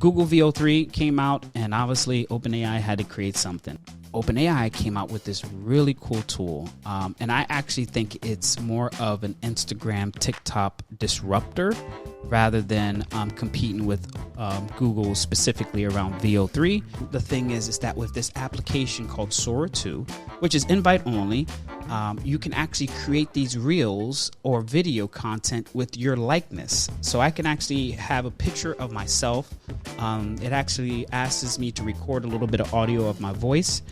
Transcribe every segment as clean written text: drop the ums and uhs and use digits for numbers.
Google VO3 came out, and obviously OpenAI had to create something. OpenAI came out with this really cool tool, and I actually think it's more of an Instagram, TikTok disruptor rather than competing with Google specifically around VO3. The thing is that with this application called Sora 2, which is invite only, you can actually create these reels or video content with your likeness. So I can actually have a picture of myself. It actually asks me to record a little bit of audio of my voice.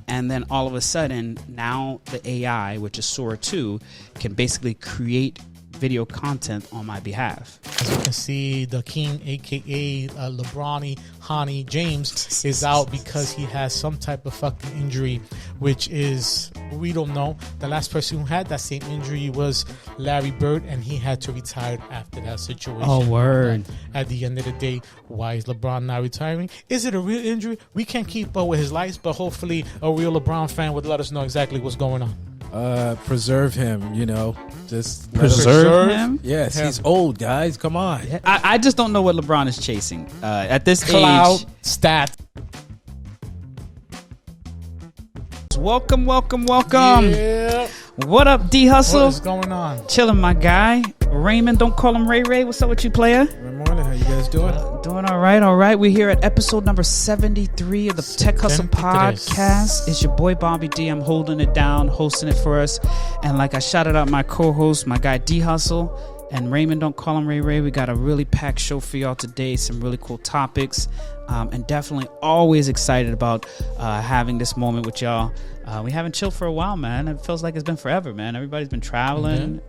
And then all of a sudden, now the AI, which is Sora 2, can basically create video content on my behalf. As you can see, the king, aka LeBron Honey James, is out because he has some type of fucking injury, which is, we don't know. The last person who had that same injury was Larry Bird, and he had to retire after that situation. Oh, word. At the end of the day, why is LeBron not retiring? Is it a real injury? We can't keep up with his life, but hopefully a real LeBron fan would let us know exactly what's going on. Preserve him, just Preserve him? Yes, he's old, guys. Come on. I just don't know what LeBron is chasing at this Cloud age. stat. Welcome. Yeah. What up, D Hustle? What is going on? Chilling, my guy. Raymond, don't call him Ray Ray. What's up with you, player? Good morning. How you guys doing? Doing all right. We're here at episode number 73 of the Tech Hustle Podcast. It's your boy Bobby D. I'm holding it down, hosting it for us. And like I shouted out my co-host, my guy D Hustle, and Raymond, don't call him Ray Ray. We got a really packed show for y'all today. Some really cool topics. And definitely always excited about having this moment with y'all. We haven't chilled for a while, man. It feels like it's been forever, man. Everybody's been traveling.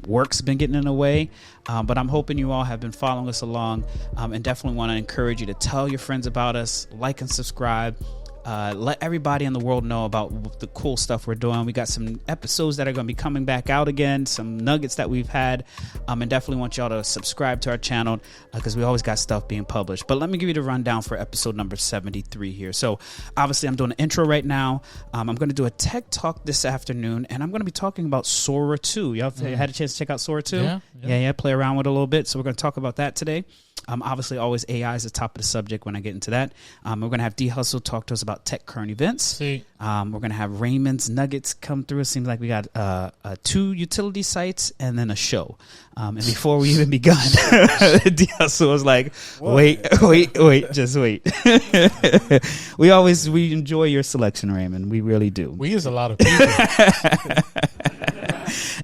Work's been getting in the way. But I'm hoping you all have been following us along, and definitely want to encourage you to tell your friends about us, like and subscribe. Let everybody in the world know about the cool stuff we're doing. We got some episodes that are going to be coming back out again, some nuggets that we've had, and definitely want y'all to subscribe to our channel because we always got stuff being published. But let me give you the rundown for episode number 73 here. So obviously I'm doing an intro right now. I'm going to do a tech talk this afternoon, and I'm going to be talking about Sora 2. Y'all had a chance to check out Sora 2? Yeah, play around with it a little bit. So we're going to talk about that today. Obviously, always AI is the top of the subject when I get into that. We're going to have D Hustle talk to us about tech current events. We're going to have Raymond's Nuggets come through. It seems like we got 2 utility sites and then a show. And before we even begun, D Hustle was like, wait, just wait. We enjoy your selection, Raymond. We really do. We use a lot of people.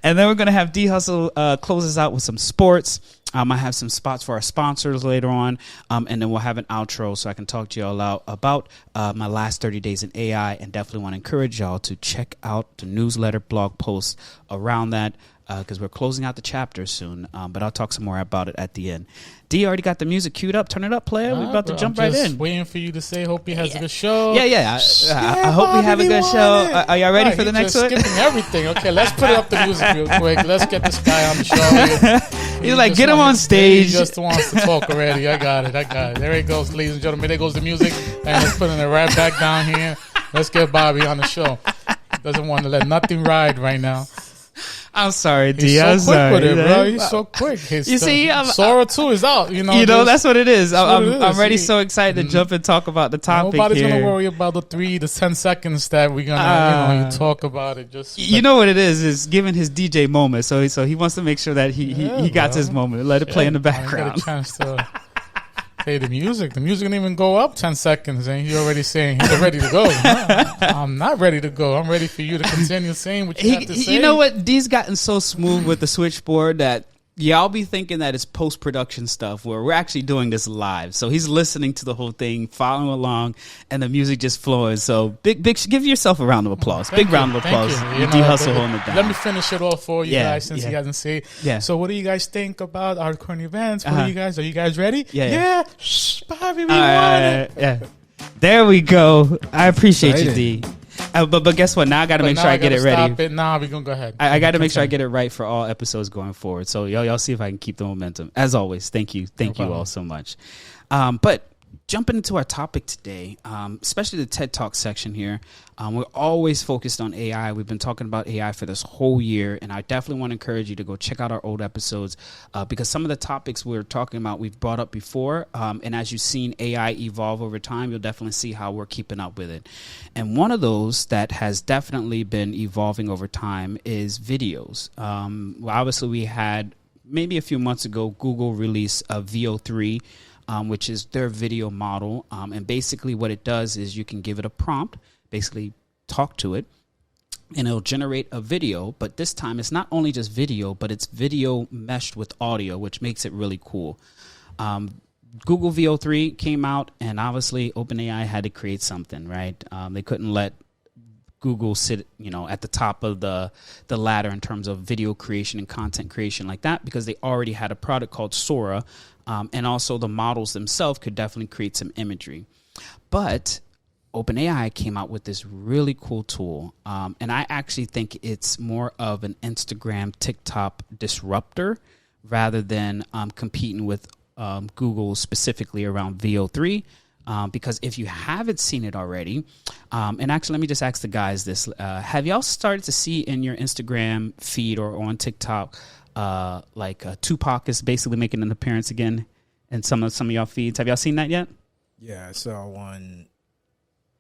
And then we're going to have D Hustle close us out with some sports. I have some spots for our sponsors later on, and then we'll have an outro so I can talk to y'all about my last 30 days in AI, and definitely want to encourage y'all to check out the newsletter, blog posts around that because we're closing out the chapter soon, but I'll talk some more about it at the end. D already got the music queued up. Turn it up, player. We're about to jump right in. Waiting for you to say, hope he has a good show. Yeah. I hope we have a good show. Are y'all ready for the next one? Skipping everything. Okay, let's put up the music real quick. Let's get this guy on the show. He's like, get him on stage. He just wants to talk already. I got it. There it goes, ladies and gentlemen. There goes the music. And let's put it right back down here. Let's get Bobby on the show. Doesn't want to let nothing ride right now. I'm sorry, D. He's so quick with it, bro. He's so quick. You see, Sora 2 is out. That's what it is. I'm ready, so excited to jump and talk about the topic. Nobody's going to worry about the 3 to 10 seconds that we're going to you talk about it. Just you know what it is giving his DJ moment. So he wants to make sure that he got his moment. Let it play in the background. I got a chance to play the music. The music didn't even go up 10 seconds, and you're already saying he's ready to go. No, I'm not ready to go. I'm ready for you to continue saying what you have to say. You know what? D's gotten so smooth with the switchboard that y'all be thinking that it's post-production stuff where we're actually doing this live. So he's listening to the whole thing, following along, and the music just flowing. So big, give yourself a round of applause. Big round of applause. D Hustle holding it down. Let me finish it off for you guys since he hasn't said. Yeah. So what do you guys think about our current events? Are you guys ready? Yeah. Shh, Bobby, we want it. Yeah. There we go. I appreciate you, D. But guess what? Now I got to make sure I get it ready. Now we're going to go ahead. I got to make sure I get it right for all episodes going forward. So y'all see if I can keep the momentum. As always, thank you. Thank you all so much. But jumping into our topic today, especially the TED Talk section here, we're always focused on AI. We've been talking about AI for this whole year, and I definitely want to encourage you to go check out our old episodes because some of the topics we're talking about we've brought up before, and as you've seen AI evolve over time, you'll definitely see how we're keeping up with it. And one of those that has definitely been evolving over time is videos. Well, obviously, we had maybe a few months ago, Google released a VO3, which is their video model. And basically what it does is you can give it a prompt, basically talk to it, and it'll generate a video. But this time it's not only just video, but it's video meshed with audio, which makes it really cool. Google VO3 came out, and obviously OpenAI had to create something, right? They couldn't let Google sit, at the top of the ladder in terms of video creation and content creation like that, because they already had a product called Sora, and also the models themselves could definitely create some imagery. But OpenAI came out with this really cool tool, and I actually think it's more of an Instagram, TikTok disruptor rather than competing with Google specifically around VO3. Because if you haven't seen it already, and actually let me just ask the guys this, have y'all started to see in your Instagram feed or on TikTok, Tupac is basically making an appearance again in some of y'all feeds? Have y'all seen that yet? Yeah, I saw one.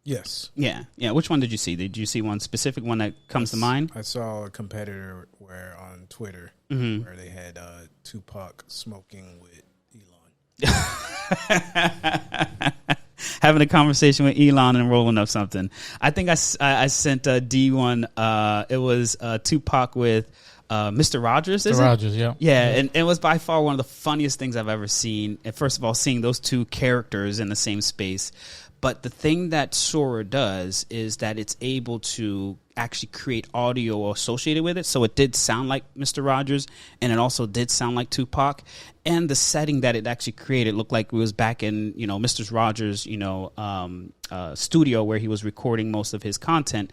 Yes. Yeah. Which one did you see? Did you see one specific one that comes to mind? I saw a competitor where on Twitter where they had Tupac smoking with Elon. Having a conversation with Elon and rolling up something. I think I sent D one. It was Tupac with Mr. Rogers. Mr. Rogers, yeah. And it was by far one of the funniest things I've ever seen. And first of all, seeing those two characters in the same space. But the thing that Sora does is that it's able to actually create audio associated with it. So it did sound like Mr. Rogers, and it also did sound like Tupac. And the setting that it actually created looked like it was back in, Mr. Rogers, studio where he was recording most of his content.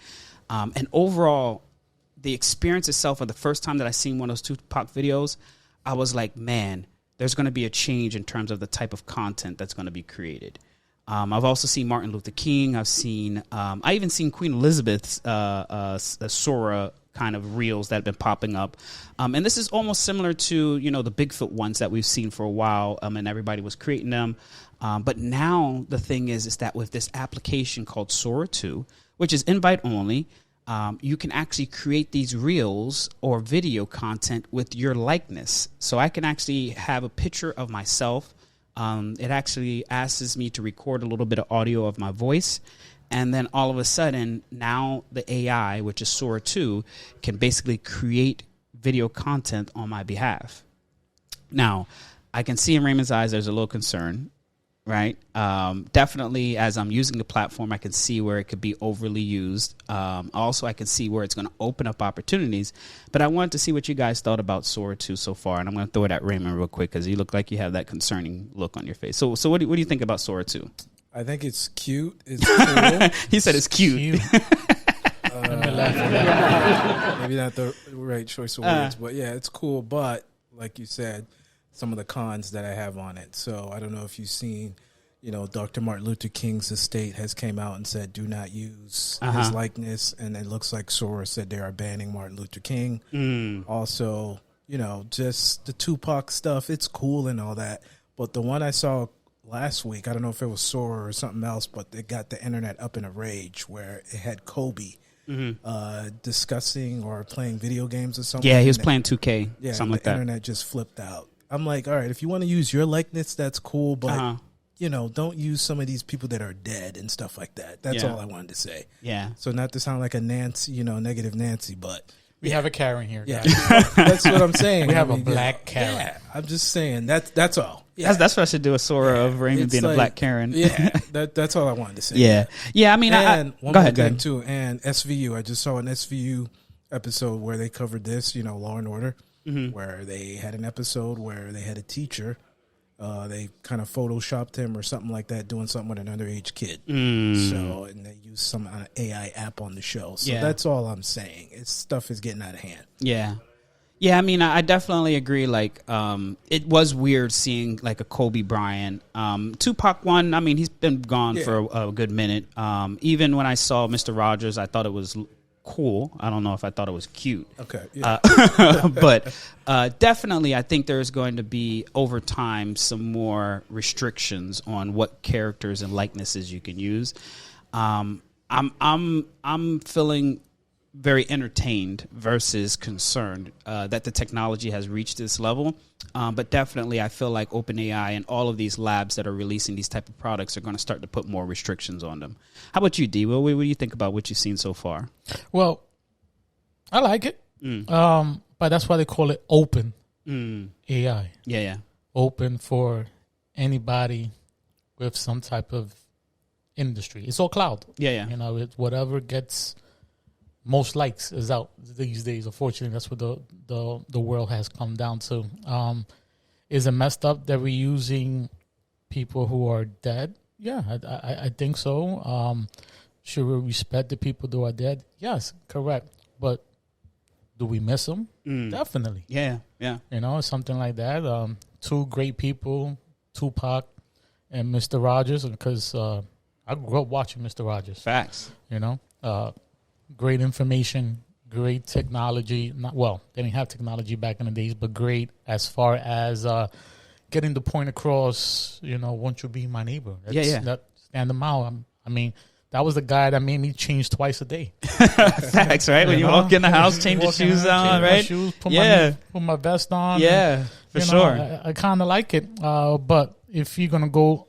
And overall, the experience itself, for the first time that I seen one of those Tupac videos, I was like, man, there's going to be a change in terms of the type of content that's going to be created. I've also seen Martin Luther King. I even seen Queen Elizabeth's Sora kind of reels that have been popping up. And this is almost similar to, the Bigfoot ones that we've seen for a while, and everybody was creating them. But now the thing is that with this application called Sora 2, which is invite only, you can actually create these reels or video content with your likeness. So I can actually have a picture of myself. It actually asks me to record a little bit of audio of my voice. And then all of a sudden, now the AI, which is Sora 2, can basically create video content on my behalf. Now, I can see in Raymond's eyes there's a little concern, right? Definitely, as I'm using the platform, I can see where it could be overly used. Also, I can see where it's going to open up opportunities. But I wanted to see what you guys thought about Sora 2 so far. And I'm going to throw it at Raymond real quick because you look like you have that concerning look on your face. So what do you think about Sora 2? I think it's cute. It's cool. He said it's cute. Maybe not the right choice of words, but yeah, it's cool. But like you said, some of the cons that I have on it. So I don't know if you've seen, Dr. Martin Luther King's estate has came out and said, do not use his likeness. And it looks like Sora said they are banning Martin Luther King. Also, just the Tupac stuff. It's cool and all that. But the one I saw last week, I don't know if it was Sora or something else, but it got the internet up in a rage where it had Kobe discussing or playing video games or something. Yeah, he was playing 2K, something like that. The internet just flipped out. I'm like, all right, if you want to use your likeness, that's cool, but don't use some of these people that are dead and stuff like that. That's all I wanted to say. Yeah. So not to sound like a Nancy, negative Nancy, but we have a Karen here. Yeah, that's what I'm saying. We have a black Karen. Yeah, I'm just saying that's all. Yeah. That's what I should do. A Sora of Raymond being a black Karen. Yeah, that's all I wanted to say. Yeah. I mean, one more thing too, and SVU. I just saw an SVU episode where they covered this. Law and Order, where they had an episode where they had a teacher. They kind of photoshopped him or something like that, doing something with an underage kid. So, and they used some AI app on the show. So that's all I'm saying. Stuff is getting out of hand. Yeah. Yeah, I mean, I definitely agree. Like, it was weird seeing like a Kobe Bryant. Tupac one, I mean, he's been gone for a good minute. Even when I saw Mr. Rogers, I thought it was cool. I don't know if I thought it was cute. Okay. Yeah. But definitely, I think there's going to be over time some more restrictions on what characters and likenesses you can use. I'm feeling very entertained versus concerned that the technology has reached this level. But definitely, I feel like OpenAI and all of these labs that are releasing these type of products are going to start to put more restrictions on them. How about you, D? What do you think about what you've seen so far? Well, I like it. But that's why they call it open AI. Yeah. Open for anybody with some type of industry. It's all cloud. Yeah. You know, whatever gets most likes is out these days. Unfortunately, that's what the world has come down to. Is it messed up that we're using people who are dead? Yeah, I think so. Should we respect the people who are dead? Yes, correct. But do we miss them? Definitely. Yeah. You know, something like that. Two great people, Tupac and Mr. Rogers, because I grew up watching Mr. Rogers. Facts. You know, great information, great technology. They didn't have technology back in the days, but great as far as getting the point across. You know, won't you be my neighbor? That stand them out. I mean, that was the guy that made me change twice a day. Facts, right? When you walk in the house, change your shoes on, right? Put my vest on. Yeah, for sure. I kind of like it. But if you're gonna go,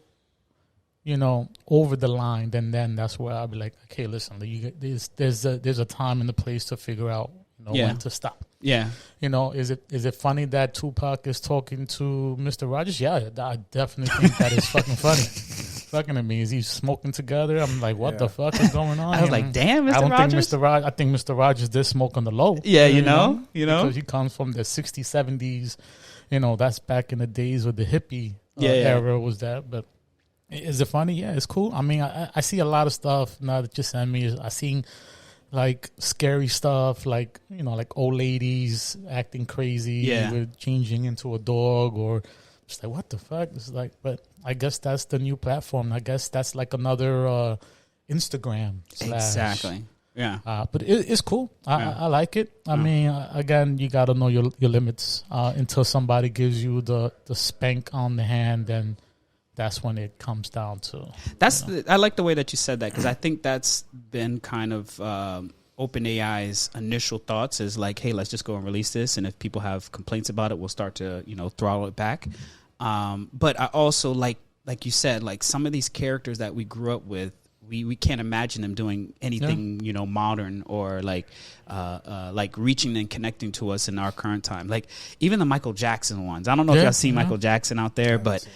you know, over the line, then that's where I'll be like, okay, listen, there's a time and a place to figure out, you know, when to stop. Yeah. You know, is it funny that Tupac is talking to Mr. Rogers? Yeah, I definitely think that is fucking funny. Fucking at me, is he smoking together? I'm like, what the fuck is going on? I was like, damn, Mr. Rogers. I think Mr. Rogers did smoke on the low. Yeah, you know, because he comes from the 60s, 70s. You know, that's back in the days of the hippie era was that, but. Is it funny? Yeah, it's cool. I mean, I see a lot of stuff now that you send me. I seen like scary stuff, like, you know, like old ladies acting crazy, with changing into a dog, or just like, what the fuck? It's like, but I guess that's the new platform. I guess that's like another Instagram. Exactly. Yeah. But it's cool. I like it. I mean, again, you got to know your limits until somebody gives you the spank on the hand, and that's when it comes down to. I like the way that you said that, because I think that's been kind of OpenAI's initial thoughts is like, hey, let's just go and release this, and if people have complaints about it, we'll start to, you know, throttle it back. But I also like you said, like some of these characters that we grew up with, we can't imagine them doing anything, you know, modern or like reaching and connecting to us in our current time. Like even the Michael Jackson ones. I don't know if y'all seen Michael Jackson out there, but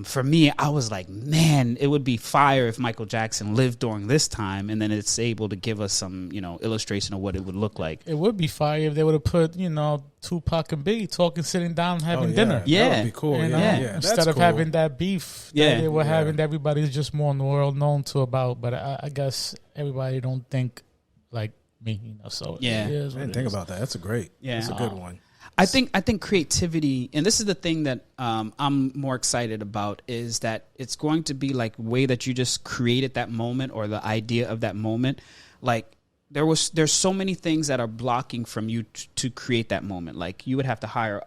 for me, I was like, man, it would be fire if Michael Jackson lived during this time, and then it's able to give us some, you know, illustration of what it would look like. It would be fire if they would have put, you know, Tupac and Biggie talking, sitting down, having dinner. Yeah, that would be cool. You know? Instead of having that beef, that they were having, that everybody's just more in the world known to about. But I guess everybody don't think like me, you know. So I didn't think about that. That's a great. That's a good one. I think creativity, and this is the thing that I'm more excited about, is that it's going to be like way that you just created that moment or the idea of that moment. Like there's so many things that are blocking from you to create that moment. Like you would have to hire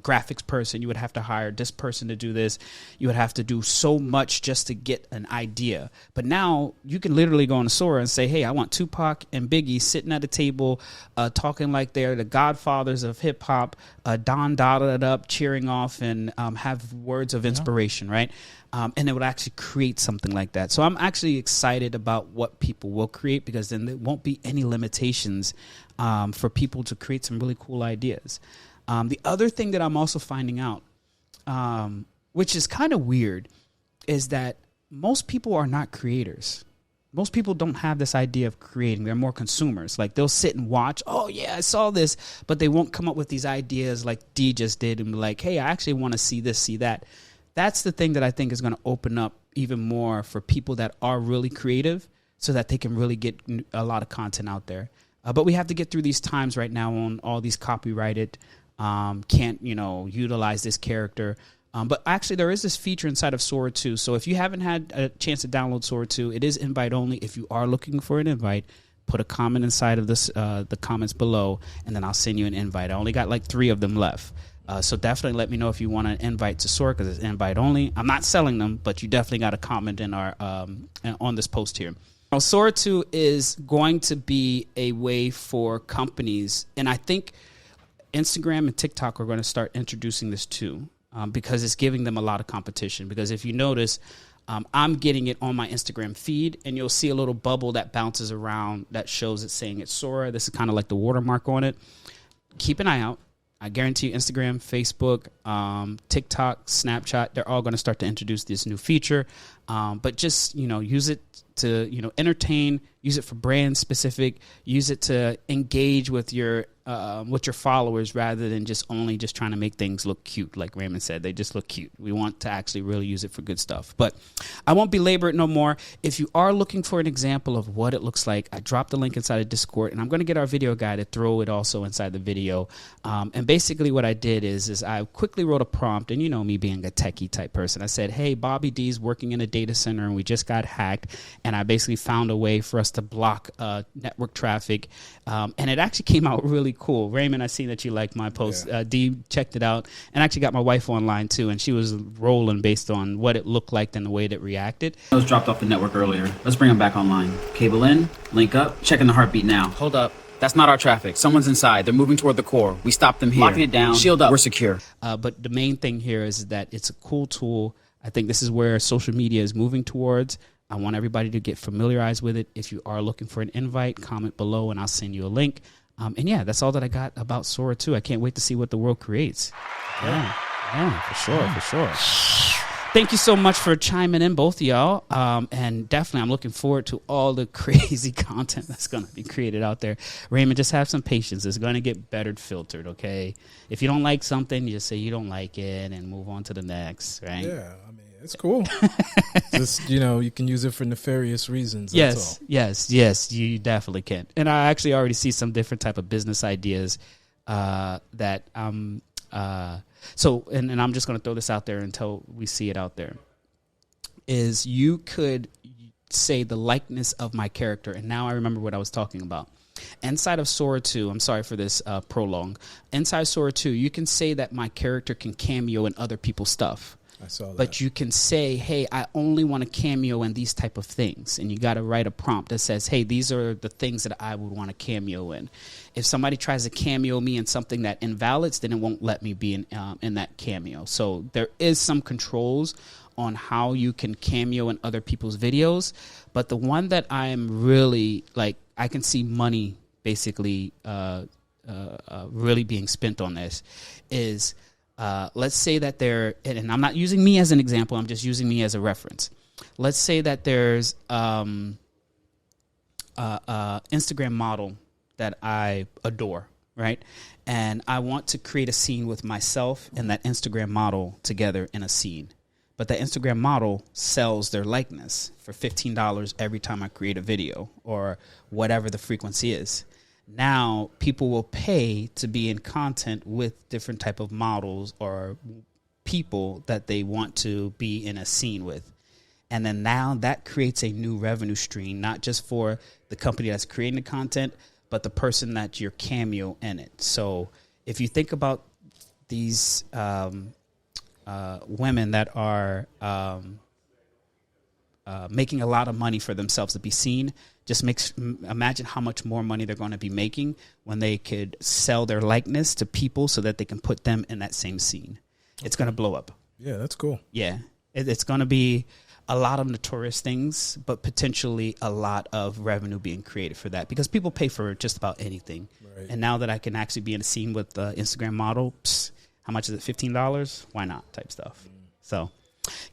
graphics person. You would have to hire this person to do this. You would have to do so much just to get an idea. But now you can literally go on Sora and say, hey, I want Tupac and Biggie sitting at a table talking like they're the godfathers of hip hop, Don dotted up, cheering off, and have words of inspiration, right? And it would actually create something like that. So I'm actually excited about what people will create, because then there won't be any limitations for people to create some really cool ideas. The other thing that I'm also finding out, which is kind of weird, is that most people are not creators. Most people don't have this idea of creating. They're more consumers. Like they'll sit and watch, oh yeah, I saw this, but they won't come up with these ideas like D just did and be like, hey, I actually want to see this, see that. That's the thing that I think is going to open up even more for people that are really creative, so that they can really get a lot of content out there. But we have to get through these times right now on all these copyrighted, can't, utilize this character. But actually, there is this feature inside of Sora 2. So if you haven't had a chance to download Sora 2, it is invite only. If you are looking for an invite, put a comment inside of this, the comments below, and then I'll send you an invite. I only got like 3 of them left. So definitely let me know if you want an invite to Sora, because it's invite only. I'm not selling them, but you definitely got to comment in our on this post here. Now, Sora 2 is going to be a way for companies, and I think Instagram and TikTok are going to start introducing this too. Because it's giving them a lot of competition. Because if you notice, I'm getting it on my Instagram feed, and you'll see a little bubble that bounces around that shows it saying it's Sora. This is kind of like the watermark on it. Keep an eye out. I guarantee you Instagram, Facebook, TikTok, Snapchat, they're all going to start to introduce this new feature. But just, use it to, entertain, use it for brand specific, use it to engage with your followers rather than just trying to make things look cute. Like Raymond said, they just look cute. We want to actually really use it for good stuff. But I won't belabor it no more. If you are looking for an example of what it looks like, I dropped the link inside of Discord, and I'm going to get our video guy to throw it also inside the video. And basically what I did is I quickly wrote a prompt, and me being a techie type person, I said, hey, Bobby D's working in a data center, and we just got hacked. And I basically found a way for us to block network traffic. And it actually came out really cool. Raymond, I see that you liked my post. Yeah. Dee checked it out, and actually got my wife online too, and she was rolling based on what it looked like and the way that it reacted. I was dropped off the network earlier. Let's bring them back online. Cable in, link up, checking the heartbeat now. Hold up. That's not our traffic. Someone's inside. They're moving toward the core. We stopped them here. Locking it down. Shield up. We're secure. But the main thing here is that it's a cool tool. I think this is where social media is moving towards. I want everybody to get familiarized with it. If you are looking for an invite, comment below, and I'll send you a link. And yeah, that's all that I got about Sora 2. I can't wait to see what the world creates. Yeah, for sure. Thank you so much for chiming in, both of y'all. And definitely, I'm looking forward to all the crazy content that's going to be created out there. Raymond, just have some patience. It's going to get better filtered, okay? If you don't like something, you just say you don't like it and move on to the next, right? Yeah, I mean, it's cool. Just, you can use it for nefarious reasons. That's all. Yes, you definitely can. And I actually already see some different type of business ideas that so I'm just going to throw this out there until we see it out there, is you could say the likeness of my character, and now I remember what I was talking about. Inside of Sora 2, I'm sorry for this prolong. Inside Sora 2, you can say that my character can cameo in other people's stuff. I saw that. But you can say, hey, I only want to cameo in these type of things. And you got to write a prompt that says, hey, these are the things that I would want to cameo in. If somebody tries to cameo me in something that invalidates, then it won't let me be in that cameo. So there is some controls on how you can cameo in other people's videos. But the one that I am really, I can see money basically really being spent on this is... let's say that and I'm not using me as an example, I'm just using me as a reference. Let's say that there's Instagram model that I adore, right? And I want to create a scene with myself and that Instagram model together in a scene. But that Instagram model sells their likeness for $15 every time I create a video or whatever the frequency is. Now people will pay to be in content with different type of models or people that they want to be in a scene with. And then now that creates a new revenue stream, not just for the company that's creating the content, but the person that you're cameo in it. So if you think about these women that are making a lot of money for themselves to be seen, just imagine how much more money they're going to be making when they could sell their likeness to people so that they can put them in that same scene. It's going to blow up. Yeah, that's cool. Yeah, it's going to be a lot of notorious things, but potentially a lot of revenue being created for that because people pay for just about anything. Right. And now that I can actually be in a scene with the Instagram model, how much is it? $15? Why not? Type stuff. So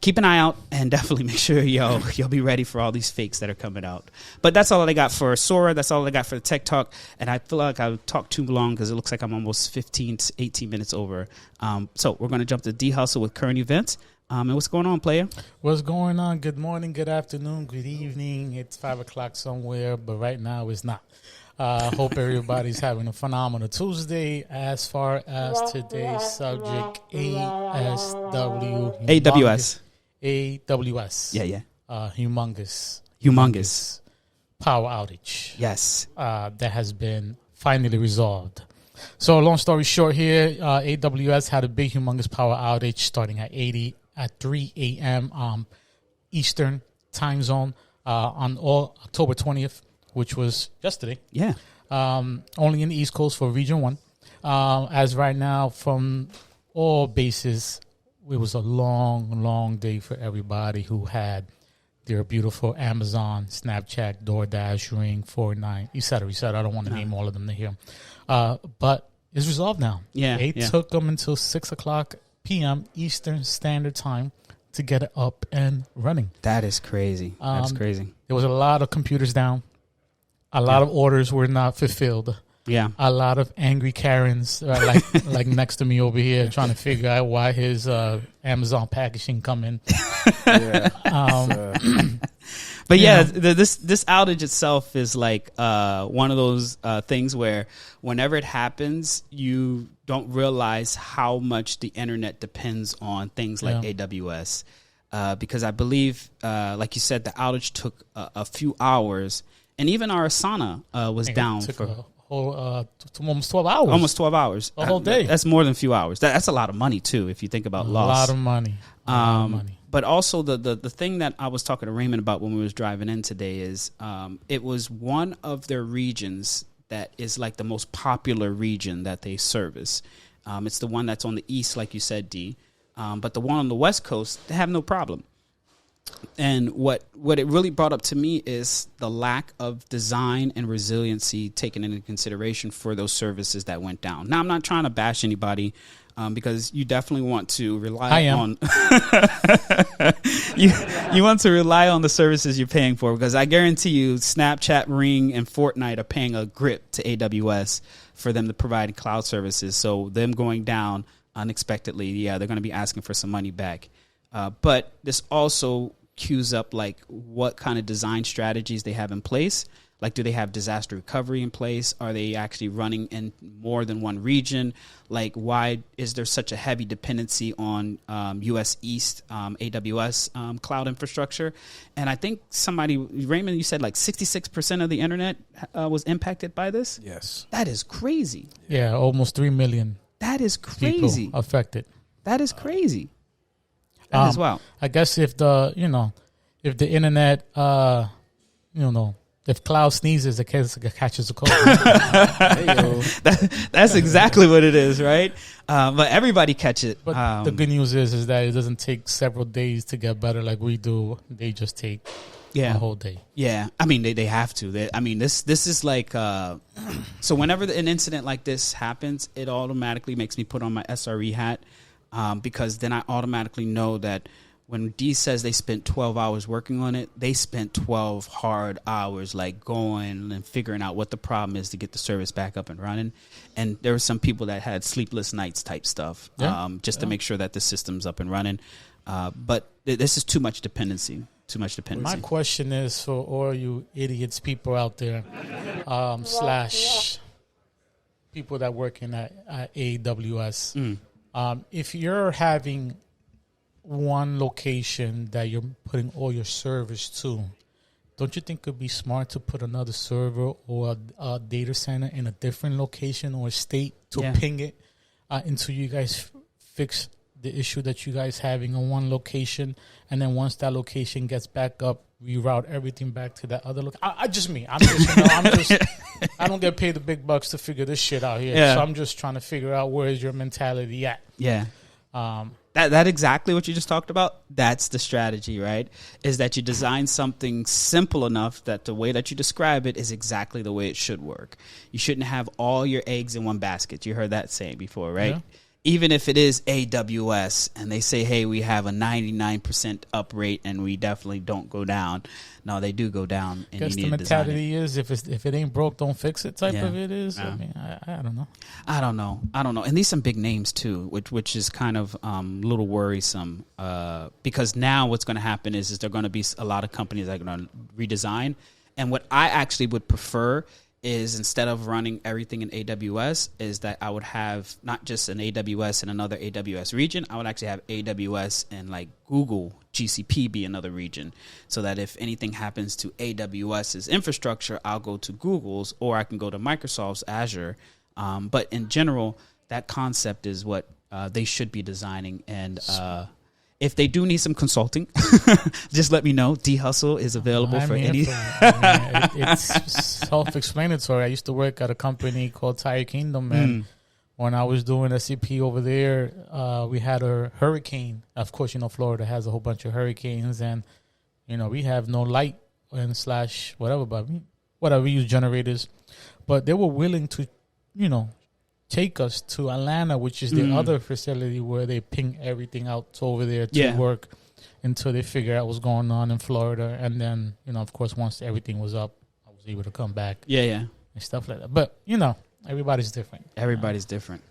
keep an eye out and definitely make sure you'll be ready for all these fakes that are coming out. But that's all I got for Sora. That's all I got for the Tech Talk. And I feel like I talked too long because it looks like I'm almost 15 to 18 minutes over. So we're going to jump to D-Hustle with current events. And what's going on, player? What's going on? Good morning, good afternoon, good evening. It's 5 o'clock somewhere, but right now it's not. Hope everybody's having a phenomenal Tuesday. As far as today's subject, AWS. AWS. Yeah. Humongous power outage. Yes. That has been finally resolved. So, long story short here, AWS had a big, humongous power outage starting at 3 a.m. Eastern time zone on October 20th, which was yesterday. Yeah. Only in the East Coast for Region 1. As right now, from all bases, it was a long day for everybody who had their beautiful Amazon, Snapchat, DoorDash, Ring, Fortnite, et cetera. I don't want to name all of them here. But it's resolved now. Yeah. It took them until 6 o'clock p.m. Eastern Standard Time to get it up and running. That is crazy. That's crazy. There was a lot of computers down. A lot of orders were not fulfilled. Yeah. A lot of angry Karens, like next to me over here, trying to figure out why his Amazon packaging come in. Yeah. But this outage itself is like one of those things where whenever it happens, you don't realize how much the internet depends on things like AWS. Because I believe, like you said, the outage took a few hours, and even our Asana was down for almost 12 hours. Almost 12 hours. A whole day. That's more than a few hours. That's a lot of money, too, if you think about loss. A lot of money. But also the thing that I was talking to Raymond about when we was driving in today is it was one of their regions that is like the most popular region that they service. It's the one that's on the east, like you said, D. But the one on the West Coast, they have no problem. And what it really brought up to me is the lack of design and resiliency taken into consideration for those services that went down. Now, I'm not trying to bash anybody because you definitely want to rely on you want to rely on the services you're paying for, because I guarantee you Snapchat, Ring, and Fortnite are paying a grip to AWS for them to provide cloud services. So them going down unexpectedly, they're going to be asking for some money back. But this also cues up like what kind of design strategies they have in place. Like, do they have disaster recovery in place? Are they actually running in more than one region? Like, why is there such a heavy dependency on US East AWS cloud infrastructure? And I think Raymond, you said like 66% of the internet was impacted by this? Yes. That is crazy. Yeah, almost 3 million. That is crazy. People affected. That is crazy. As well. I guess if the internet, if cloud sneezes, it catches a cold. That's exactly what it is, right? But everybody catch it. But the good news is that it doesn't take several days to get better like we do. They just take a whole day. Yeah. I mean, they have to. This is like, so whenever an incident like this happens, it automatically makes me put on my SRE hat. Because then I automatically know that when D says they spent 12 hours working on it, they spent 12 hard hours like going and figuring out what the problem is to get the service back up and running. And there were some people that had sleepless nights type stuff to make sure that the system's up and running. But this is too much dependency. My question is for all you idiots people out there, / people that work in at AWS. If you're having one location that you're putting all your servers to, don't you think it would be smart to put another server or a data center in a different location or state to ping it until you guys fix the issue that you guys having on one location, and then once that location gets back up, reroute everything back to that other location? I don't get paid the big bucks to figure this shit out here. So I'm just trying to figure out where is your mentality at. Yeah. That exactly what you just talked about. That's the strategy, right? Is that you design something simple enough that the way that you describe it is exactly the way it should work. You shouldn't have all your eggs in one basket. You heard that saying before, right? Yeah. Even if it is AWS and they say, hey, we have a 99% up rate and we definitely don't go down. No, they do go down. And guess the mentality is if it ain't broke, don't fix it type of it is. I mean, I don't know. I don't know. And these some big names too, which is kind of a little worrisome because now what's going to happen is there going to be a lot of companies that are going to redesign. And what I actually would prefer is instead of running everything in AWS, is that I would have not just an AWS in another AWS region. I would actually have AWS and like Google GCP be another region, so that if anything happens to AWS's infrastructure, I'll go to Google's, or I can go to Microsoft's Azure. But in general, that concept is what they should be designing. And if they do need some consulting, just let me know. D-Hustle is available for any. It's self-explanatory. I used to work at a company called Tire Kingdom, and when I was doing SCP over there, we had a hurricane. Of course, Florida has a whole bunch of hurricanes, and we have no light and / whatever, but we use generators. But they were willing to, take us to Atlanta, which is the other facility where they ping everything out over there to work until they figure out what's going on in Florida. And then, of course, once everything was up, I was able to come back. And stuff like that. But, everybody's different. Everybody's different.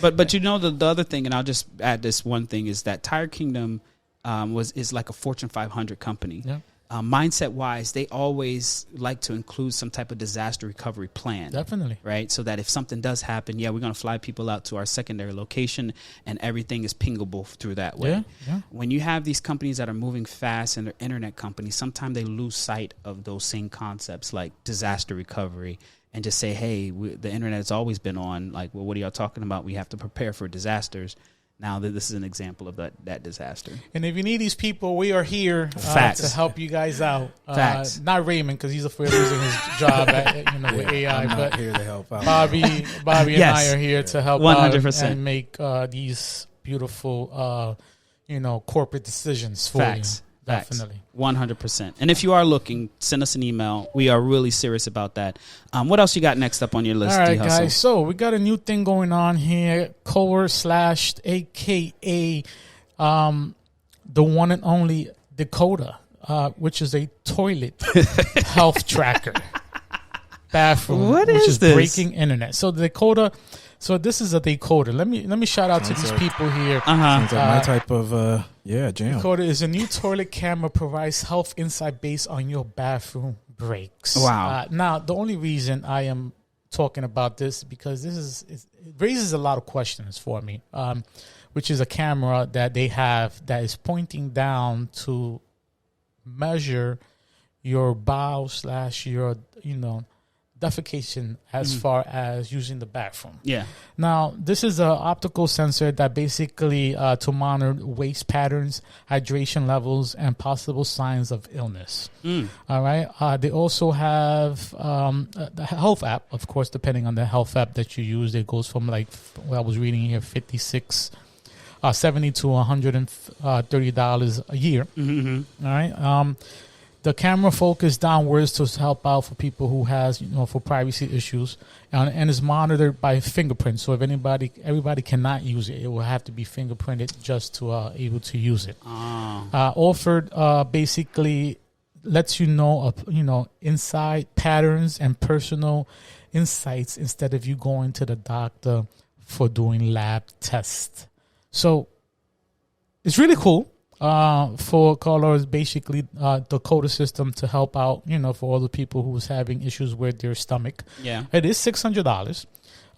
But the other thing, and I'll just add this one thing, is that Tire Kingdom is like a Fortune 500 company. Yeah. Mindset wise, they always like to include some type of disaster recovery plan. Definitely. Right? So that if something does happen, we're going to fly people out to our secondary location and everything is pingable through that way. Yeah. When you have these companies that are moving fast and they're internet companies, sometimes they lose sight of those same concepts like disaster recovery and just say, hey, the internet has always been on. Like, well, what are y'all talking about? We have to prepare for disasters. Now that this is an example of that disaster. And if you need these people, we are here to help you guys out. Facts. Not Raymond, because he's afraid of losing his job with AI. I'm but here to help out. Bobby and I are here to help 100%. out and make these beautiful, corporate decisions for you. Definitely. 100%. And if you are looking, send us an email. We are really serious about that. What else you got next up on your list, All right, D-Hustle? guys. So we got a new thing going on here. Core / AKA the one and only Dakota, which is a toilet health tracker. Bathroom. What which is this? Breaking internet. So Dakota. So this is a decoder. Let me shout out to these people here. Sounds like my type of jam. Decoder is a new toilet camera, provides health insight based on your bathroom breaks. Wow. Now the only reason I am talking about this is because it raises a lot of questions for me. Which is a camera that they have that is pointing down to measure your bowel / your defecation as far as using the bathroom. Yeah. Now, this is an optical sensor that basically to monitor waste patterns, hydration levels, and possible signs of illness. All right. They also have the health app, of course, depending on the health app that you use. It goes from I was reading here, $70 to $130 a year. Mm-hmm. All right. The camera focus downwards to help out for people who has, for privacy issues, and is monitored by fingerprint. So if everybody cannot use it, it will have to be fingerprinted just to able to use it. Offered basically lets you know inside patterns and personal insights instead of you going to the doctor for doing lab tests. So it's really cool. For colors, basically the Coda system to help out, for all the people who was having issues with their stomach. Yeah. It is $600.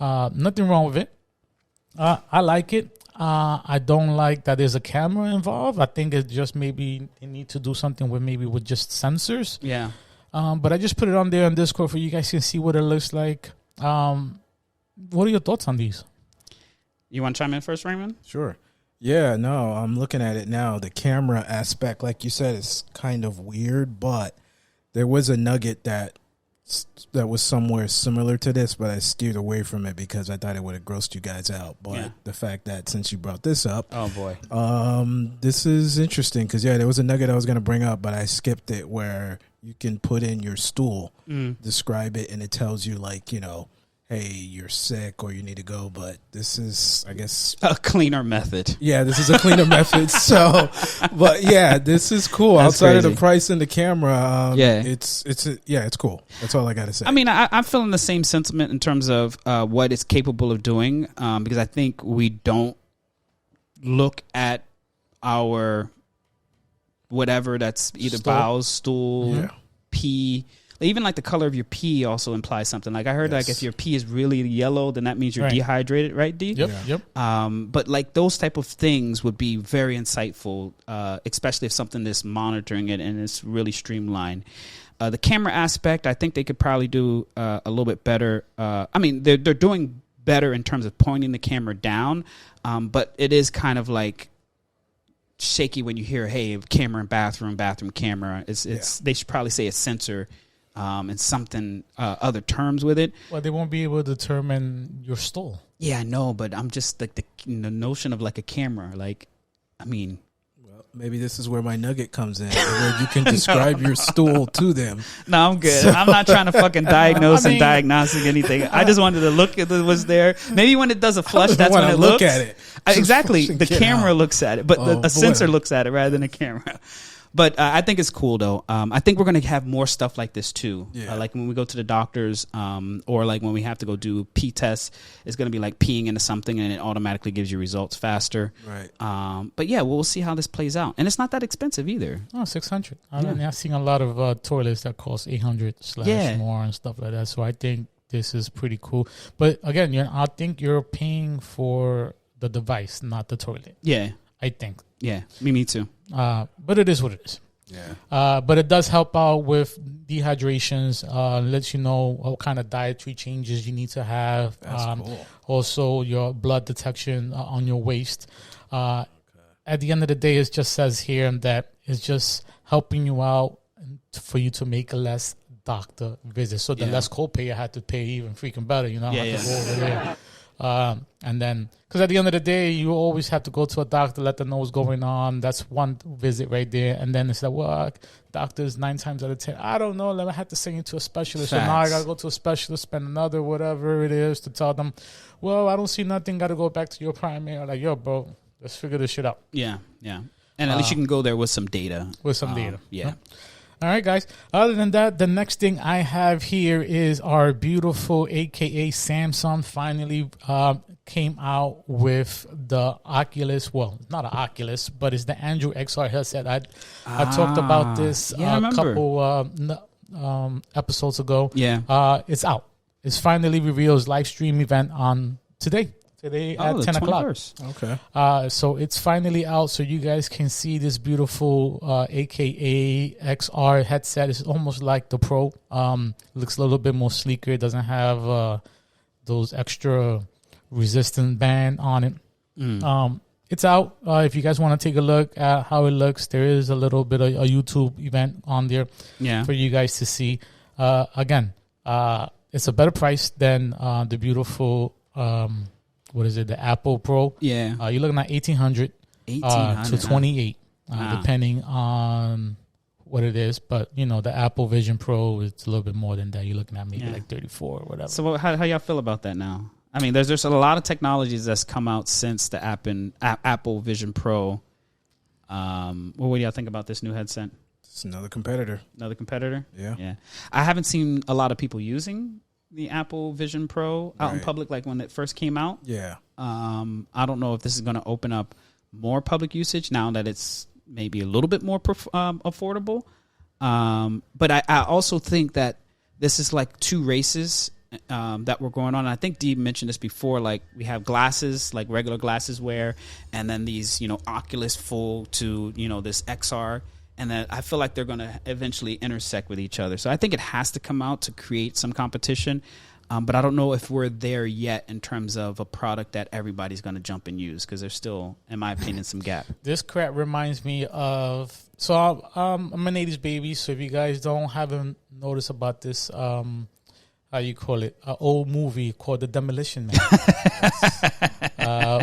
Nothing wrong with it. I like it. I don't like that there's a camera involved. I think it's just maybe they need to do something with just sensors. Yeah. But I just put it on there on Discord for you guys to see what it looks like. What are your thoughts on these? You want to chime in first, Raymond? Sure. Yeah, no, I'm looking at it now. The camera aspect, like you said, is kind of weird, but there was a nugget that was somewhere similar to this, but I steered away from it because I thought it would have grossed you guys out. But the fact that since you brought this up, oh boy, this is interesting because there was a nugget I was going to bring up, but I skipped it where you can put in your stool, describe it, and it tells you hey, you're sick or you need to go, but this is, I guess, a cleaner method. Yeah, this is a cleaner method. So, but yeah, this is cool. That's outside crazy. of the price and the camera, it's cool. That's all I got to say. I mean, I'm feeling the same sentiment in terms of what it's capable of doing, because I think we don't look at our whatever that's either bowels, stool, pee, even like the color of your pee also implies something. Like I heard like if your pee is really yellow, then that means you're dehydrated, right, D? Yep. But like those type of things would be very insightful, especially if something is monitoring it and it's really streamlined. The camera aspect, I think they could probably do a little bit better. I mean, they're doing better in terms of pointing the camera down, but it is kind of like shaky when you hear, hey, camera in bathroom camera. They should probably say a sensor and something other terms with it. Well, they won't be able to determine your stool. Yeah, I know, but I'm just like the notion of like a camera. Like, I mean, maybe this is where my nugget comes in, where you can describe your stool to them. No, I'm good. I'm not trying to fucking diagnose and diagnostic anything. I just wanted to look at what's there. Maybe when it does a flush, that's when it looks. Look at it. Exactly. The camera looks at it, but a sensor looks at it rather than a camera. But I think it's cool, though. I think we're going to have more stuff like this, too. Yeah. Like when we go to the doctors or like when we have to go do pee tests, it's going to be like peeing into something and it automatically gives you results faster. Right. But yeah, we'll see how this plays out. And it's not that expensive either. Oh, $600. I've seen a lot of toilets that cost $800 more and stuff like that. So I think this is pretty cool. But again, I think you're paying for the device, not the toilet. Yeah. I think. Yeah, me too. But it is what it is. Yeah. But it does help out with dehydrations. Lets you know what kind of dietary changes you need to have. That's cool. Also, your blood detection on your waist. At the end of the day, it just says here that it's just helping you out for you to make a less doctor visit. So the less copay you had to pay, even freaking better. You know, Yeah. to go over there. And then, because at the end of the day, you always have to go to a doctor, let them know what's going on. That's one visit right there. And then it's like, well, doctors 9 times out of 10, I don't know. I had to send you to a specialist. Facts. So now I got to go to a specialist, spend another whatever it is to tell them, well, I don't see nothing. Got to go back to your primary. Like, yo, bro, let's figure this shit out. Yeah. And at least you can go there with some data. Yeah. All right, guys. Other than that, the next thing I have here is our beautiful, a.k.a. Samsung, finally came out with the Oculus. Well, not an Oculus, but it's the Android XR headset. I talked about this a couple episodes ago. Yeah. It's out. It's finally revealed. It's live stream event on today at 10 o'clock. Okay. So it's finally out, so you guys can see this beautiful AKA XR headset. It's almost like the Pro. Looks a little bit more sleeker. It doesn't have those extra resistant band on it. It's out. If you guys want to take a look at how it looks, there is a little bit of a YouTube event on there for you guys to see. Again, it's a better price than the beautiful... what is it? The Apple Pro. Yeah. You're looking at $1,800 to $2,800, depending on what it is. But, the Apple Vision Pro is a little bit more than that. You're looking at maybe like $34 or whatever. So how y'all feel about that now? I mean, there's a lot of technologies that's come out since the Apple Vision Pro. What do y'all think about this new headset? It's another competitor. Yeah. I haven't seen a lot of people using the Apple Vision Pro out in public, like when it first came out. Yeah. I don't know if this is going to open up more public usage now that it's maybe a little bit more affordable. But I also think that this is like two races that were going on. And I think Dee mentioned this before. Like we have glasses, like regular glasses wear, and then these, Oculus full to, this XR. And then I feel like they're going to eventually intersect with each other. So I think it has to come out to create some competition. But I don't know if we're there yet in terms of a product that everybody's going to jump and use, because there's still, in my opinion, some gap. This crap reminds me of... So I'm an 80s baby, so if you guys haven't noticed about this... how you call it, an old movie called The Demolition Man.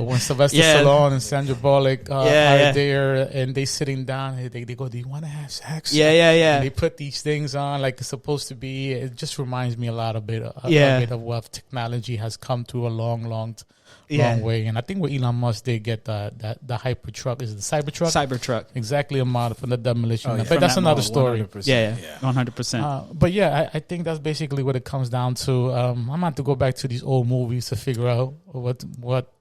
When Sylvester Stallone and Sandra Bullock are there and they sitting down, they go, do you want to have sex? Yeah. And they put these things on like it's supposed to be. It just reminds me a bit of what technology has come through a long way. And I think what Elon Musk did get the Hypertruck, is it the Cybertruck? Exactly a model from the Demolition Man. But that's another story. 100%. But I think that's basically what it comes down to. I'm going to have to go back to these old movies to figure out what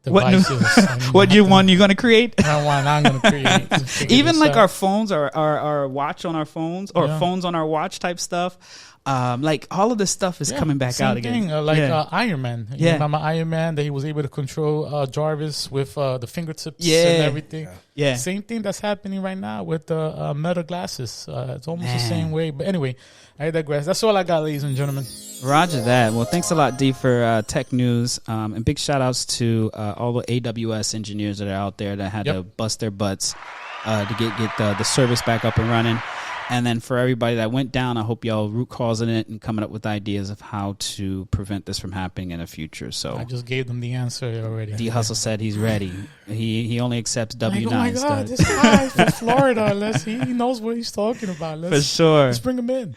devices. What one you're going to create? I'm going to create. Even like our phones, our watch on our phones, or phones on our watch type stuff. Like all of this stuff is coming back out again. Same thing, Iron Man. You remember Iron Man, that he was able to control Jarvis with the fingertips and everything. Yeah. Same thing that's happening right now with the Meta glasses. It's almost the same way. But anyway, I digress. That's all I got, ladies and gentlemen. Roger that. Well, thanks a lot, D, for tech news. And big shout outs to all the AWS engineers that are out there that had to bust their butts to get the service back up and running. And then for everybody that went down, I hope y'all root causing it and coming up with ideas of how to prevent this from happening in the future. So I just gave them the answer already. D Hustle said he's ready. He only accepts W9 oh my stuff. God, this guy from Florida, unless he knows what he's talking about. For sure. Let's bring him in.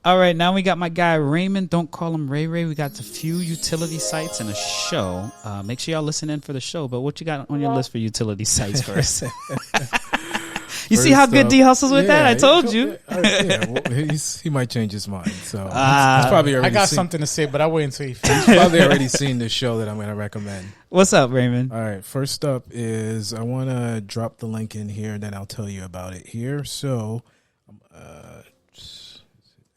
All right, now we got my guy Raymond. Don't call him Ray Ray. We got a few utility sites and a show. Make sure y'all listen in for the show. But what you got on your list for utility sites first? You see how good D hustles with that? I told you. He might change his mind. So he's probably already I got something to say, but I'll wait until he finishes. He's probably already seen the show that I'm going to recommend. What's up, Raymond? All right. First up is I want to drop the link in here, and then I'll tell you about it here. So just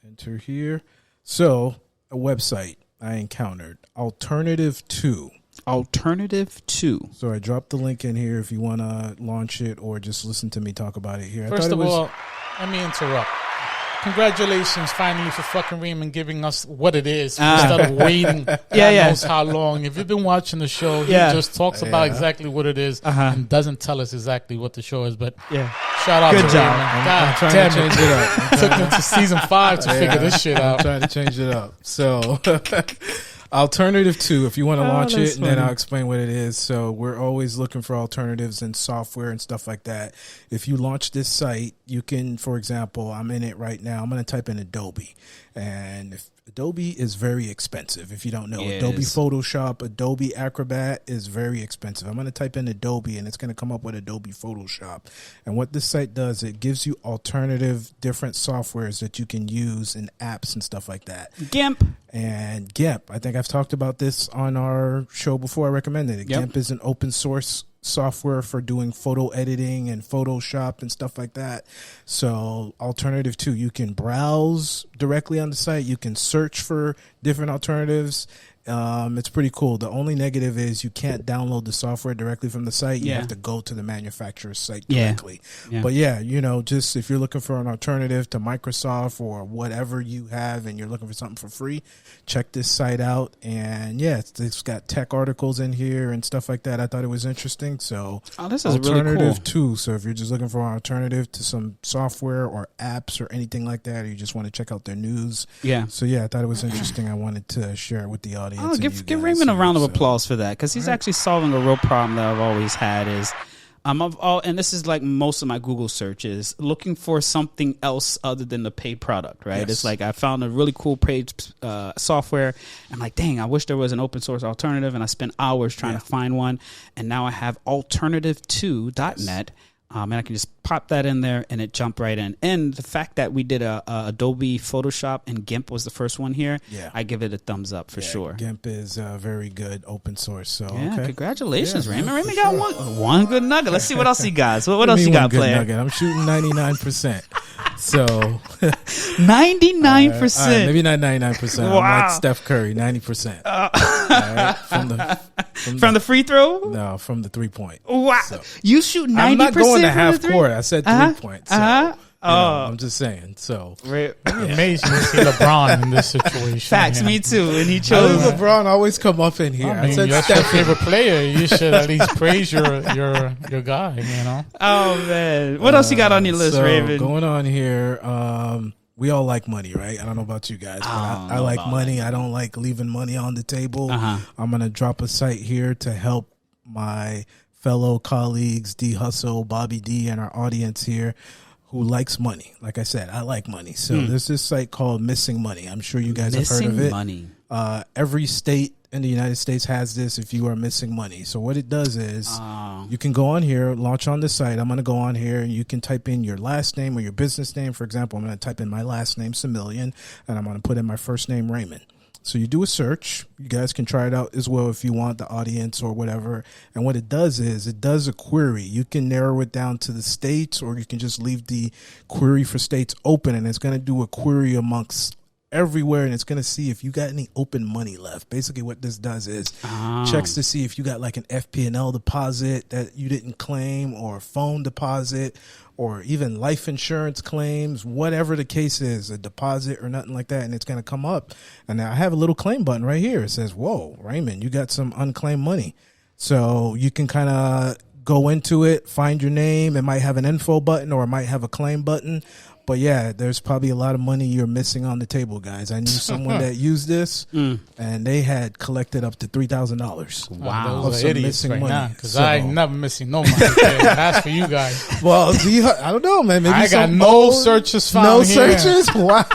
enter here. So a website I encountered, Alternative 2. Alternative 2. So I dropped the link in here if you want to launch it or just listen to me talk about it here. First of all, let me interrupt. Congratulations, finally, for fucking Raymond giving us what it is instead of waiting God knows how long. If you've been watching the show, he just talks about exactly what it is and doesn't tell us exactly what the show is. But shout out to Raymond. I'm trying to change it up. Took him to season 5 to figure this shit out. I'm trying to change it up. So Alternative 2, if you want to launch it, and then I'll explain what it is. So we're always looking for alternatives in software and stuff like that. If you launch this site, you can, for example, I'm in it right now. I'm going to type in Adobe. And if Adobe is very expensive. If you don't know, Adobe Photoshop, Adobe Acrobat is very expensive. I'm going to type in Adobe, and it's going to come up with Adobe Photoshop. And what this site does, it gives you alternative different softwares that you can use in apps and stuff like that. GIMP. And GIMP, I think I've talked about this on our show before. I recommended it. GIMP is an open source software for doing photo editing and Photoshop and stuff like that. So Alternative 2, you can browse directly on the site. You can search for different alternatives. It's pretty cool. The only negative is you can't download the software directly from the site. You have to go to the manufacturer's site directly. But just if you're looking for an alternative to Microsoft or whatever you have and you're looking for something for free, check this site out. And it's got tech articles in here and stuff like that. I thought it was interesting. So this is Alternative really cool. 2. So if you're just looking for an alternative to some software or apps or anything like that, or you just want to check out their news. So I thought it was interesting. I wanted to share it with the audience. Oh, give Raymond a round of applause for that, because he's actually solving a real problem that I've always had. Is and this is like most of my Google searches, looking for something else other than the paid product, right? It's like I found a really cool paid software. I'm like, dang, I wish there was an open source alternative, and I spent hours trying to find one, and now I have alternative2.net. And I can just pop that in there and it jumped right in. And the fact that we did a Adobe Photoshop and GIMP was the first one here, I give it a thumbs up for sure. GIMP is very good open source. So congratulations, Raymond. Raymond got one good nugget. Let's see what else he got. So what else you got, player? Nugget? I'm shooting 99%. So 99%. Maybe not 99%. Wow. I'm like Steph Curry, 90%. From the free throw? No, from the 3-point. Wow. So, you shoot 90%. I'm not going to half court. I said 3 points. So, I'm just saying. So amazing to see LeBron in this situation. Facts, me too. And he chose LeBron always come up in here. I said, that's your favorite player. You should at least praise your guy. You know. Oh man, what else you got on your list, Raven? Going on here. We all like money, right? I don't know about you guys, but I like money. I don't like leaving money on the table. I'm going to drop a site here to help my fellow colleagues, D Hustle, Bobby D, and our audience here who likes money. Like I said, I like money. So there's this site called Missing Money. I'm sure you guys have heard of it. Money. Every state in the United States has this if you are missing money. So what it does is you can go on here, launch on the site. I'm going to go on here and you can type in your last name or your business name. For example, I'm going to type in my last name, Similian, and I'm going to put in my first name, Raymond. So you do a search. You guys can try it out as well if you want, the audience or whatever. And what it does is it does a query. You can narrow it down to the states, or you can just leave the query for states open, and it's going to do a query amongst everywhere, and it's going to see if you got any open money left. Basically what this does is checks to see if you got like an FP&L deposit that you didn't claim, or a phone deposit, or even life insurance claims, whatever the case is, a deposit or nothing like that. And it's going to come up. And I have a little claim button right here. It says, whoa, Raymond, you got some unclaimed money. So you can kind of go into it, find your name. It might have an info button, or it might have a claim button. But yeah, there's probably a lot of money you're missing on the table, guys. I knew someone that used this, and they had collected up to $3,000. Wow, of those some idiots missing right money. now, because I ain't never missing no money. That's for you guys. Well, I don't know, man. Maybe I got no searches found. No here. searches. Wow.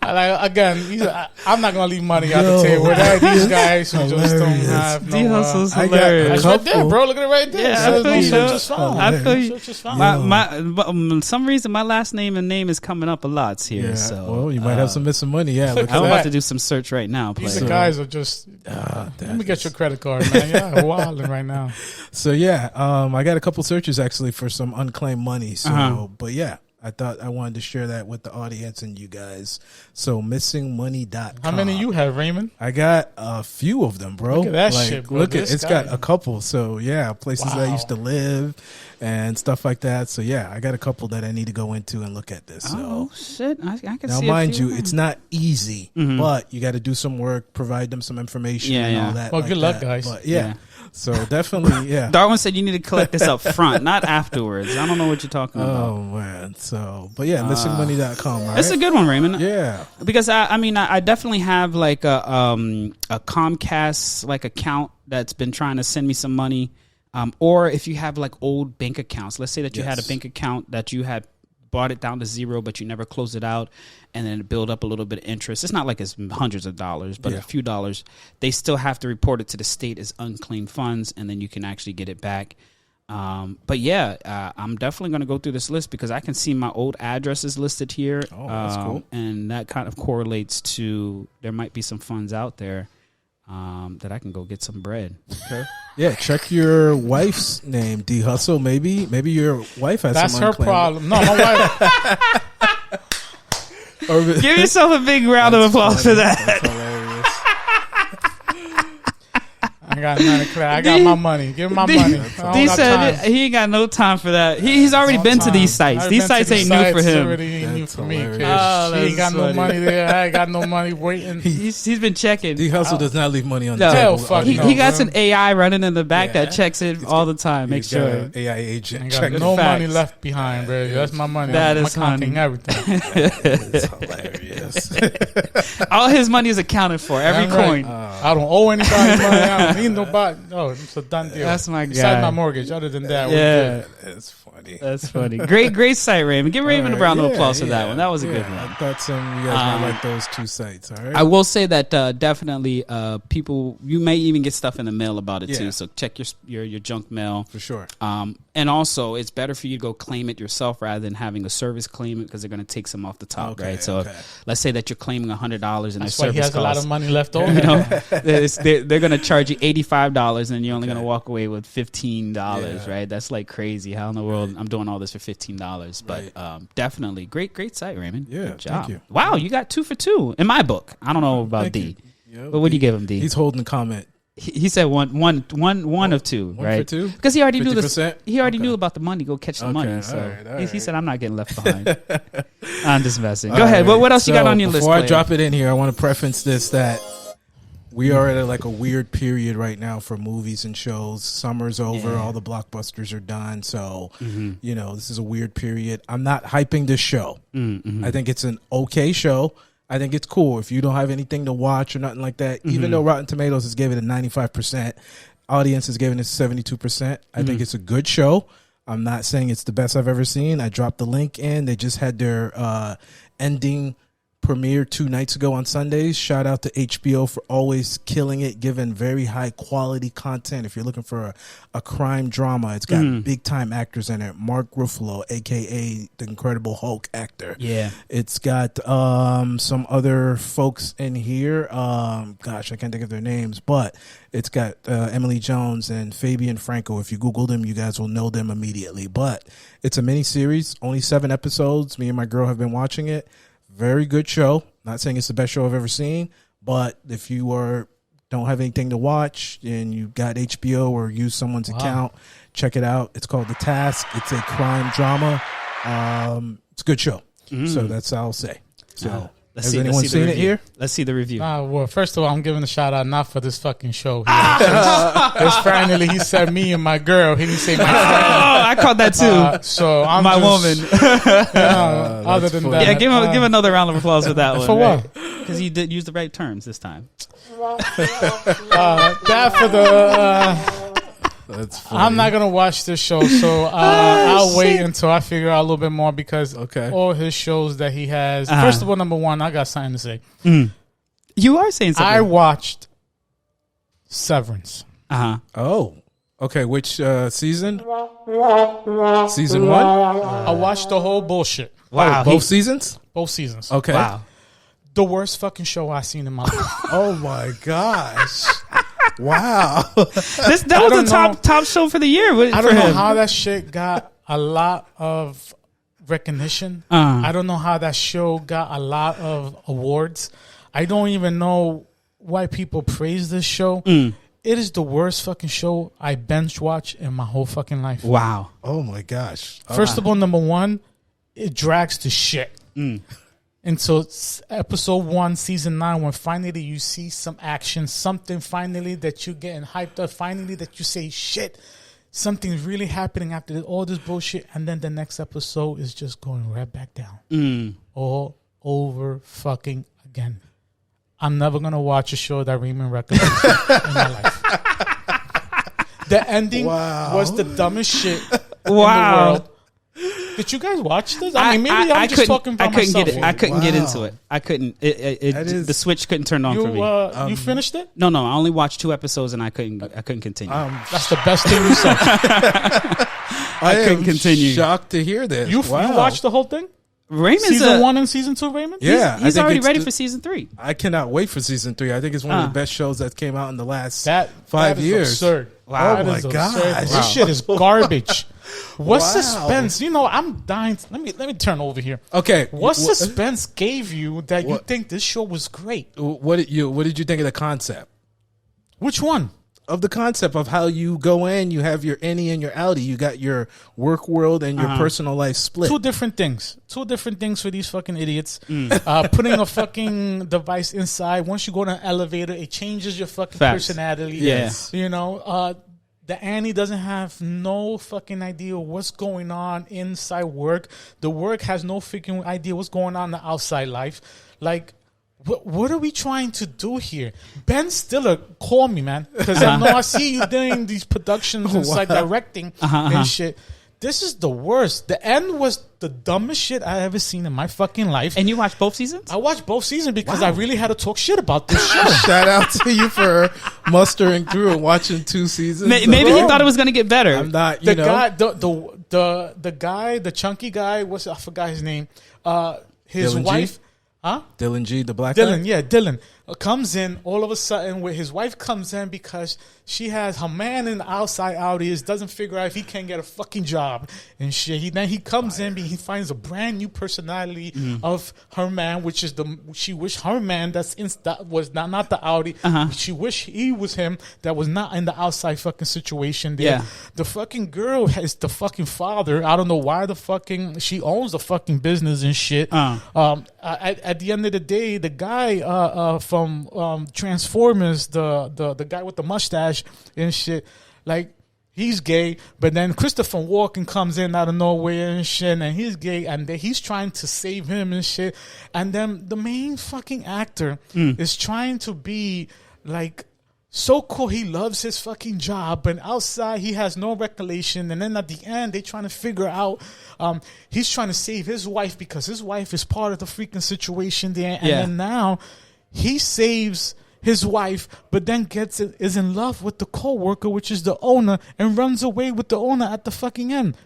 I'm not gonna leave money out the table. These guys who just don't have no. D-Hustle's hilarious. That's right there, bro. Look at it right there. Yeah, I feel you. Searches found. I feel you. Searches found. Some reason my last name and name is coming up a lot here. Yeah. So, Well, you might have some missing money. Yeah. Look I'm at about that. to do some search right now. These guys are just. Let me get your credit card, man. Yeah, wilding right now. So yeah, I got a couple searches actually for some unclaimed money. So, but yeah, I thought I wanted to share that with the audience and you guys. So missingmoney.com. How many you have, Raymond? I got a few of them, bro. Look at that shit, bro. It's got a couple. So yeah, places that I used to live and stuff like that. So yeah, I got a couple that I need to go into and look at this. So Oh shit! I can now, see. mind you, it's not easy, but you got to do some work, provide them some information, and all that. Well, like good luck, that. guys. But yeah. So definitely, yeah. Darwin said you need to collect this up front, not afterwards. I don't know what you're talking about. Oh man. So, but yeah, missingmoney.com. Right? That's a good one, Raymond. Yeah. Because I definitely have like a Comcast like account that's been trying to send me some money. Or if you have like old bank accounts, let's say that you had a bank account that you had brought it down to zero, but you never closed it out, and then it build up a little bit of interest. It's not like it's hundreds of dollars, but a few dollars. They still have to report it to the state as unclaimed funds, and then you can actually get it back. But yeah, I'm definitely going to go through this list because I can see my old addresses listed here. Oh, that's cool. And that kind of correlates to there might be some funds out there that I can go get some bread. Okay. Yeah, check your wife's name, D Hustle. Maybe your wife has That's some her unclaimed. problem. No, my wife. Give yourself a big round of applause for that. That's hilarious. I got nothing clear. I got my money. Give him my money. He said he ain't got no time for that. He's already been to these sites. These sites ain't new for him. Already new for me. hilarious. She ain't got no money there. I ain't got no money waiting. He's been checking. D Hustle does not leave money on the No. table. Hell, fuck He no, got bro. some AI running in the back Yeah. that checks it all the time. Make He's got sure. an AI agent. Ain't got checking no the money facts. left behind, bro. That's my money. That I'm is accounting funny. everything. It's hilarious. All his money is accounted for. Every That's right. coin. I don't owe anybody money. I don't need nobody. No, it's a done deal. That's my Besides guy. my mortgage. Other than that, Yeah. It's funny. That's funny. Great site, Raymond. Give Raymond a round of applause for that one. That was a good one. I thought you guys might like those two sites. All right. I will say that definitely people, you may even get stuff in the mail about it Yeah. too. So check your junk mail. For sure. And also, it's better for you to go claim it yourself rather than having a service claim it because they're going to take some off the top, Okay, right? So if, let's say that you're claiming $100 and that's their why service he has a lot costs, of money left over. you know, they're going to charge you $85 and you're only going to walk away with $15, right? That's like crazy. How in the world I'm doing all this for $15? But definitely great site, Raymond. Yeah, Good job. thank you. Wow, you got 2 for 2 in my book. I don't know about Thank D, you. Yep. but what do you give him, D? He's holding a comment. He said one of 2, One right? for 2? Because he already knew this. 50%? He already Okay. knew about the money. Go catch the Okay, money. all So right, he said, "I'm not getting left behind." I'm just messing. Go ahead. All What else you got So on your list? Before I player? drop it in here, I want to preference this that we are at a weird period right now for movies and shows. Summer's over. Yeah. All the blockbusters are done. So, this is a weird period. I'm not hyping this show. I think it's an okay show. I think it's cool. If you don't have anything to watch or nothing like that, even though Rotten Tomatoes has given it a 95%, audience has given it 72%. I think it's a good show. I'm not saying it's the best I've ever seen. I dropped the link in. They just had their ending premiere 2 nights ago on Sundays. Shout out to HBO for always killing it, giving very high quality content. If you're looking for a crime drama, it's got big time actors in it. Mark Ruffalo, aka the Incredible Hulk actor. Yeah. It's got some other folks in here. Gosh, I can't think of their names, but it's got Emily Jones and Fabian Franco. If you Google them, you guys will know them immediately. But it's a mini series, only 7 episodes. Me and my girl have been watching it. Very good show. Not saying it's the best show I've ever seen, but if you don't have anything to watch and you got HBO or use someone's account, check it out. It's called The Task. It's a crime drama. It's a good show. So that's all I'll say. So has anyone seen it here? Let's see the review. Well, first of all, I'm giving a shout out not for this fucking show. Because finally he said me and my girl. He didn't say my friend. I caught that too. So I'm my just, woman. other than that, give another round of applause for that one. For what? Because you did use the right terms this time. That for the. That's funny. I'm not gonna watch this show, so I'll wait until I figure out a little bit more because all his shows that he has. First of all, number one, I got something to say. You are saying something. I watched Severance. Oh, okay. Which season? Season 1. I watched the whole bullshit. Wow, both seasons. Both seasons. Okay. Wow. The worst fucking show I've seen in my life. Oh my gosh. Wow. That was the top show for the year. I don't know how that shit got a lot of recognition. I don't know how that show got a lot of awards. I don't even know why people praise this show. It is the worst fucking show I binge watch in my whole fucking life. Wow. Oh my gosh. First of all, number one, it drags to shit. Until episode 1, season 9, when finally you see some action, something finally that you're getting hyped up, finally that you say, shit, something's really happening after all this bullshit, and then the next episode is just going right back down. All over fucking again. I'm never going to watch a show that Raymond recommends in my life. The ending was the dumbest shit in the world. Did you guys watch this? I mean, maybe I'm just talking about myself. I couldn't get into it. I couldn't. The switch couldn't turn on for me. You finished it? No. I only watched 2 episodes and I couldn't continue. That's the best thing you saw. I couldn't continue. Shocked to hear this. You watched the whole thing? Raymond's season 1 and season 2, Raymond? Yeah, he's already ready for season 3. I cannot wait for season 3. I think it's one of the best shows that came out in the last 5 that years. Absurd. Wow! Oh my gosh! This shit is garbage. What suspense? You know, I'm dying. Let me turn over here. Okay. What suspense gave you that you think this show was great? What did you think of the concept? Which one? Of the concept of how you go in, you have your innie and your outie. You got your work world and your personal life split. 2 different things. 2 different things for these fucking idiots. Putting a fucking device inside. Once you go to an elevator, it changes your fucking personality. Yes. You know, the Annie doesn't have no fucking idea what's going on inside work. The work has no freaking idea what's going on in the outside life. Like, what are we trying to do here? Ben Stiller, call me, man. Because I know I see you doing these productions inside directing and shit. This is the worst. The end was the dumbest shit I ever seen in my fucking life. And you watched both seasons? I watched both seasons because I really had to talk shit about this show. Shout out to you for mustering through and watching 2 seasons. Maybe he thought it was going to get better. I'm not, guy, the guy, the chunky guy, I forgot his name. His Dylan wife. G? Huh? Dylan G, the black guy? Dylan comes in all of a sudden with his wife comes in because she has her man in the outside out doesn't figure out if he can get a fucking job and shit. Then he comes in, he finds a brand new personality of her man, which is she wished her man that was not the Audi. She wished he was him that was not in the outside fucking situation there. Yeah. The fucking girl is the fucking father. I don't know why she owns the fucking business and shit. At the end of the day, the guy from Transformers, the guy with the mustache and shit, like, he's gay, but then Christopher Walken comes in out of nowhere and shit, and he's gay, and he's trying to save him and shit, and then the main fucking actor is trying to be like so cool. He loves his fucking job, but outside he has no recollection, and then at the end they trying to figure out he's trying to save his wife because his wife is part of the freaking situation there, and then now he saves his wife, but then is in love with the co-worker, which is the owner, and runs away with the owner at the fucking end.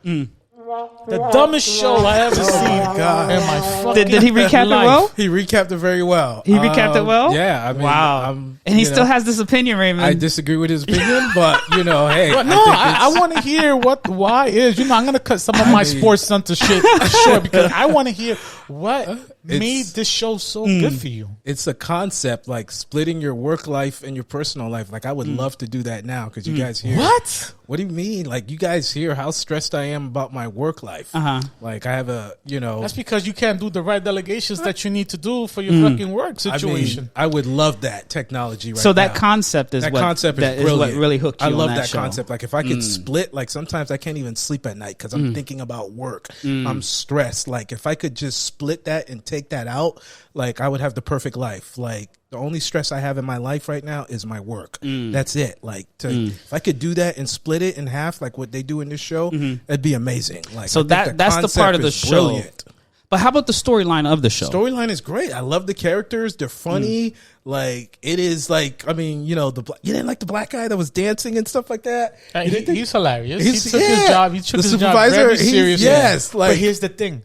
The dumbest show I ever seen God. in my fucking Did he recap life. it well? He recapped it very well. He recapped it well? Yeah. I mean, Wow. And he still has this opinion, Raymond. I disagree with his opinion, but, hey. But no, I want to hear why is. I'm going to cut some of my Sports Center shit short because I want to hear what made this show so good for you. It's a concept like splitting your work life and your personal life. Like I would love to do that now because you guys hear What? What do you mean? Like you guys hear how stressed I am about my work life. Like I have That's because you can't do the right delegations that you need to do for your fucking work situation. I would love that technology right so now. that concept is what really hooked you. I love on that show. concept. Like if I could split, like sometimes I can't even sleep at night because I'm thinking about work. I'm stressed. Like if I could just split that and take that out, like I would have the perfect life. Like the only stress I have in my life right now is my work. That's it. Like if I could do that and split it in half, like what they do in this show, that'd be amazing. Like so that's the part of the show. Brilliant. But how about the storyline of the show? Storyline is great. I love the characters. They're funny. Like it is like, I mean, you didn't like the black guy that was dancing and stuff like that. He's hilarious. He took his job. He took his job very seriously. Yes. But here's the thing.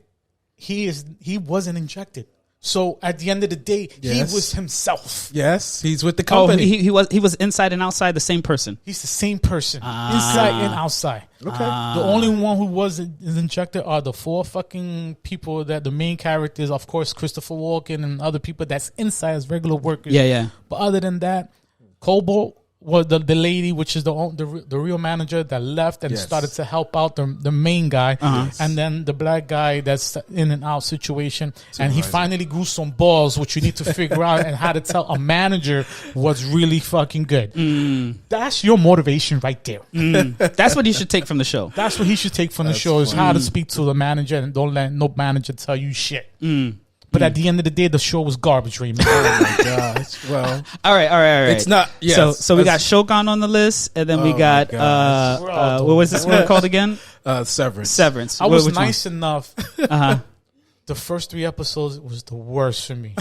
He wasn't injected. So at the end of the day, he was himself. Yes, he's with the company. He was inside and outside the same person. He's the same person, inside and outside. Okay. The only one who wasn't injected are the 4 fucking people that the main characters, of course, Christopher Walken and other people that's inside as regular workers. Yeah. But other than that, Cobalt was the lady, which is the real manager that left and started to help out the main guy, and then the black guy that's in and out situation, and he finally grew some balls, which you need to figure out and how to tell a manager what's really fucking good. That's your motivation right there. That's what you should take from the show. That's what he should take from the show is how to speak to the manager and don't let no manager tell you shit. But at the end of the day, the show was garbage, Raymond. Oh my gosh! Well, all right. It's not. Yes. So we got Shogun on the list, and then we got what was this one called again? Severance. I was nice enough. The first 3 episodes was the worst for me.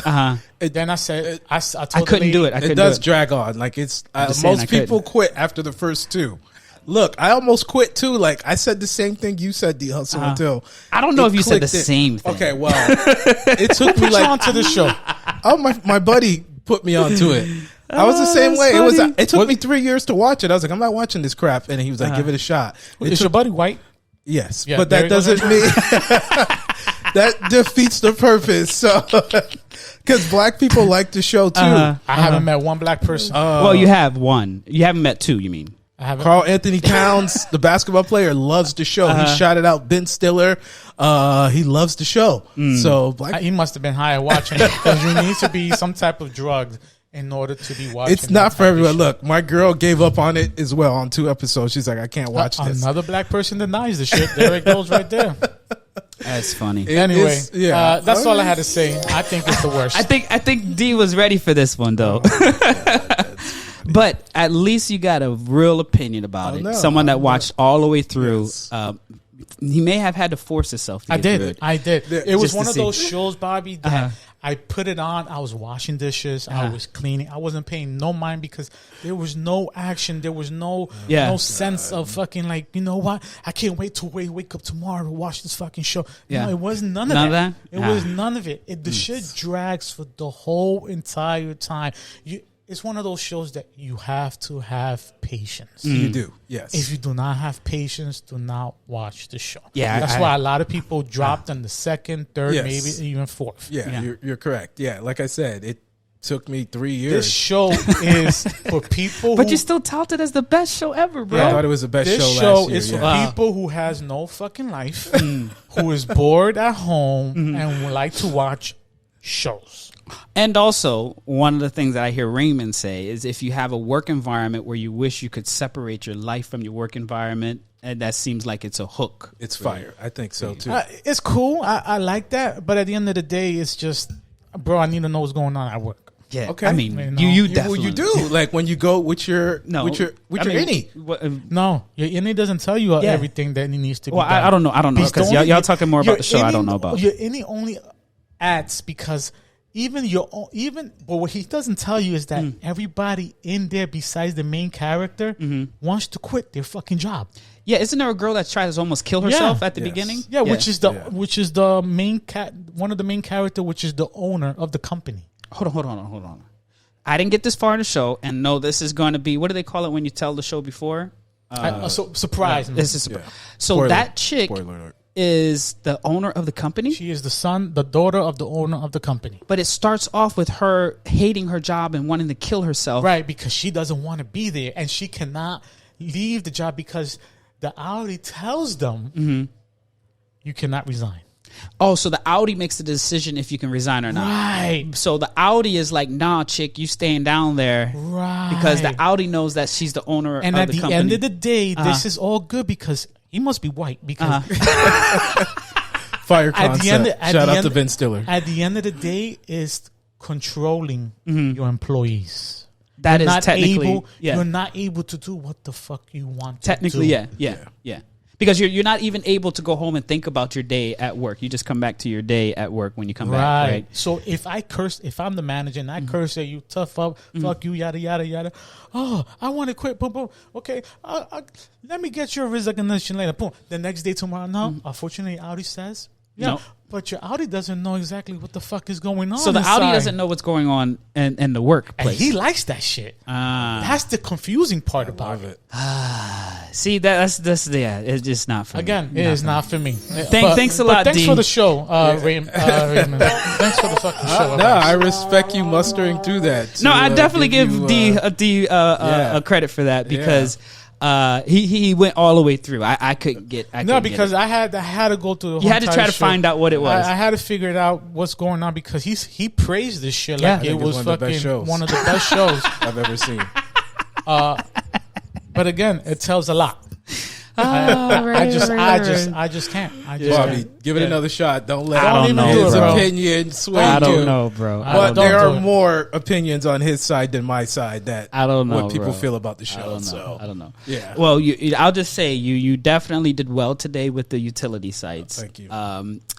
Then I said, I told I couldn't do it. It does drag on. Like it's most people quit after the first 2. Look, I almost quit too. Like I said the same thing you said, D Hustle, until I don't know if you said the same thing. Okay, well, it took me like onto the show. Oh, my buddy put me onto it. I was the same way. Funny. It took me 3 years to watch it. I was like, I'm not watching this crap, and he was like, give it a shot. Is your buddy white? Yes, but that doesn't mean that defeats the purpose. So, because black people like the show too. I haven't met one black person. Well, you have one. You haven't met 2. You mean? Carl Anthony Towns, the basketball player, loves the show. He shouted out Ben Stiller. He loves the show. So he must have been high watching it because you need to be some type of drug in order to be watching. It's not for everyone. Look, my girl gave up on it as well on 2 episodes. She's like, I can't watch this. Another black person denies the shit. There it goes right there. That's funny. Anyway, that's all I had to say. I think it's the worst. I think D was ready for this one though. But at least you got a real opinion about it. No, someone that watched all the way through. Yes. He may have had to force himself to I get did. through it. I did. It was one of those shows, Bobby, that I put it on. I was washing dishes. I was cleaning. I wasn't paying no mind because there was no action. There was no sense of fucking like, you know what? I can't wait to wake up tomorrow to watch this fucking show. No, it was none of that. It was none of it. The shit drags for the whole entire time. It's one of those shows that you have to have patience. You do, yes. If you do not have patience, do not watch the show. Yeah, that's why a lot of people dropped on the 2nd, 3rd, maybe even 4th. Yeah. You're correct. Yeah, like I said, it took me 3 years. This show is for people, but you still touted as the best show ever, bro. Yeah, I thought it was the best show last year. This show is for people who has no fucking life, who is bored at home and would like to watch shows. And also, one of the things that I hear Raymond say is if you have a work environment where you wish you could separate your life from your work environment, and that seems like it's a hook. It's fire. I think so, too. It's cool. I like that. But at the end of the day, it's just, bro, I need to know what's going on at work. Yeah. Okay. I mean, you definitely. Well, you do. Like when you go with your innie. No, your innie doesn't tell you everything that needs to be done. I don't know. Because y'all talking more about the show I don't know about. Your innie only adds because but what he doesn't tell you is that everybody in there besides the main character wants to quit their fucking job. Yeah, isn't there a girl that tries to almost kill herself at the beginning? Yeah, which is the main one of the main character, which is the owner of the company. Hold on. I didn't get this far in the show, and no, this is going to be, what do they call it when you tell the show before? Surprise me. This is so that chick is the owner of the company. She is the daughter of the owner of the company. But it starts off with her hating her job and wanting to kill herself. Right, because she doesn't want to be there, and she cannot leave the job because the Audi tells them you cannot resign. Oh, so the Audi makes the decision if you can resign or not. Right. So the Audi is like, nah, chick, you staying down there. Right. Because the Audi knows that she's the owner of the company. And at the end of the day, this is all good because he must be white. Because fire concept. Shout out to Vince Stiller. At the end of the day, is controlling your employees. That is technically... You're not able to do what the fuck you want to do. Technically, yeah. Because you're not even able to go home and think about your day at work. You just come back to your day at work when you come back, right? So if I'm the manager and I curse at you, tough up, fuck you, yada, yada, yada. Oh, I want to quit, boom, boom. Okay, let me get your resignation later, boom. The next day, tomorrow, no. Unfortunately, Audi says, no. But your Audi doesn't know exactly what the fuck is going on. So the Audi doesn't know what's going on in the workplace. And he likes that shit. That's the confusing part about it. See, that's it's just not for me. Again, it is not for me. Thanks a lot, thanks D. for the show, Raymond. Thanks for the fucking show. No, I respect you mustering through that. No, I definitely give D a credit for that because he went all the way through. I couldn't get. Because I had to go through the whole You had to try to find out what it was. I had to figure it out what's going on because he praised this shit like it was fucking one of the best shows I've ever seen. But again, it tells a lot. I just can't. Bobby, give it another shot. Don't let his opinion sway you. I don't know, bro. But there are more opinions on his side than my side. That I don't know what people bro. feel about the show. I don't know. Yeah. Well, I'll just say you definitely did well today with the utility sites. Thank you.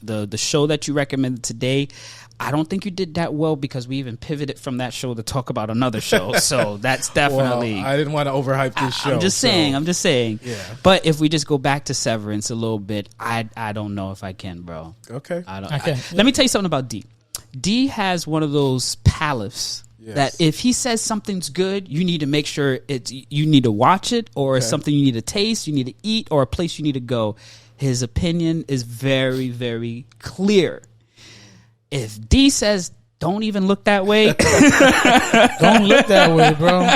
The show that you recommended today, I don't think you did that well because we even pivoted from that show to talk about another show. So that's definitely. Well, I didn't want to overhype this show. I'm just saying. Yeah. But if we just go back to Severance a little bit, I don't know if I can, bro. Okay. Let me tell you something about D. D has one of those palates that if he says something's good, you need to make sure you need to watch it, or it's something you need to taste, you need to eat, or a place you need to go. His opinion is very, very clear. If D says, don't even look that way. Don't look that way, bro.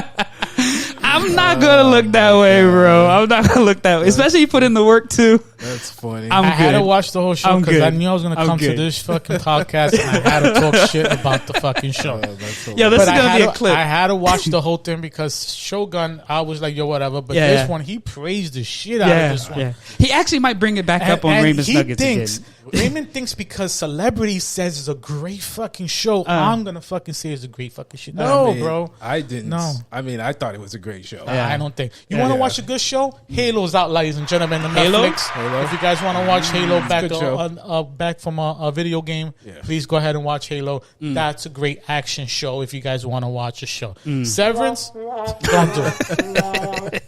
I'm not going to look that way, bro. I'm not going to look that way. Especially you put in the work, too. That's funny. I had to watch the whole show because I knew I was going to come to this fucking podcast and I had to talk shit about the fucking show. This is going to be a clip. I had to watch the whole thing because Shogun, I was like, yo, whatever. But this one, he praised the shit out of this one. Yeah. He actually might bring it back up on Raymond's Nuggets again. Raymond thinks because Celebrity says it's a great fucking show, I'm going to fucking say it's a great fucking shit. No, bro. I didn't. No. I mean, I thought it was a great show. I don't think. You want to watch a good show? Halo's out, ladies and gentlemen. On Netflix. If you guys want to watch Halo back from a video game, please go ahead and watch Halo. That's a great action show if you guys want to watch a show. Severance, don't do it.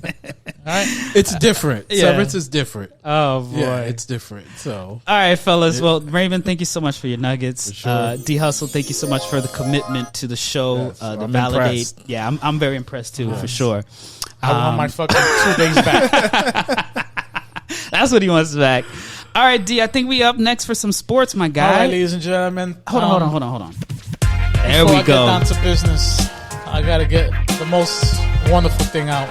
All right? It's different. Severance is different. Oh, boy. Yeah, it's different. So, all right, fellas. Well, Raymond, thank you so much for your nuggets. For sure. D Hustle, thank you so much for the commitment to the show. Yes, the I'm validate. impressed. Yeah, I'm very impressed too, for sure. I want my fucking 2 days back. That's what he wants back. All right, D, I think we up next for some sports, my guy. All right, ladies and gentlemen. Hold on. There we go. Before I get down to business, I got to get the most wonderful thing out.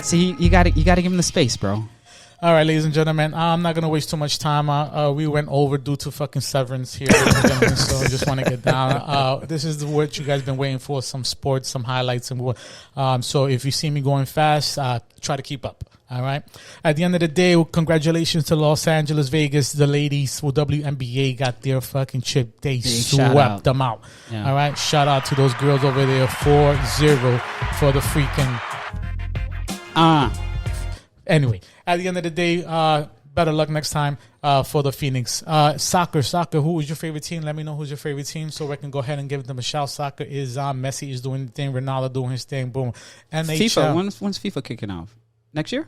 See, you got to give him the space, bro. All right, ladies and gentlemen, I'm not going to waste too much time. We went over due to fucking Severance here, ladies and gentlemen, so I just want to get down. This is what you guys been waiting for, some sports, some highlights, and what. So if you see me going fast, try to keep up. All right. At the end of the day, congratulations to Los Angeles, Vegas. The ladies with WNBA got their fucking chip. They swept them out. Yeah. All right. Shout out to those girls over there. 4-0 for the freaking. Anyway, at the end of the day, better luck next time for the Phoenix. Soccer. Who is your favorite team? Let me know who's your favorite team so I can go ahead and give them a shout. Soccer is on. Messi is doing the thing. Ronaldo doing his thing. Boom. NHL. FIFA. When's FIFA kicking off? Next year?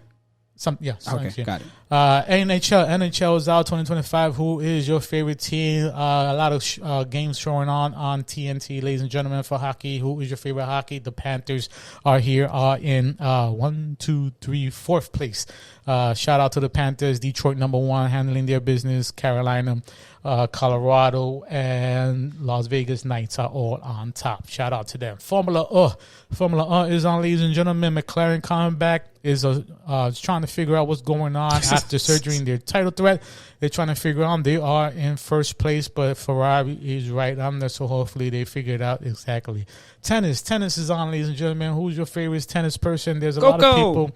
Okay, got it. NHL is out 2025. Who is your favorite team? A lot of games showing on TNT, ladies and gentlemen, for hockey. Who is your favorite hockey? The Panthers are here in 4th place. Shout out to the Panthers. Detroit #1, handling their business. Carolina, Colorado, and Las Vegas Knights are all on top. Shout out to them. Formula is on, ladies and gentlemen. McLaren coming back is trying to figure out what's going on after surgery in their title threat. They're trying to figure out. They are in first place, but Ferrari is right on there, so hopefully they figure it out exactly. Tennis is on, ladies and gentlemen. Who's your favorite tennis person? There's a lot of people.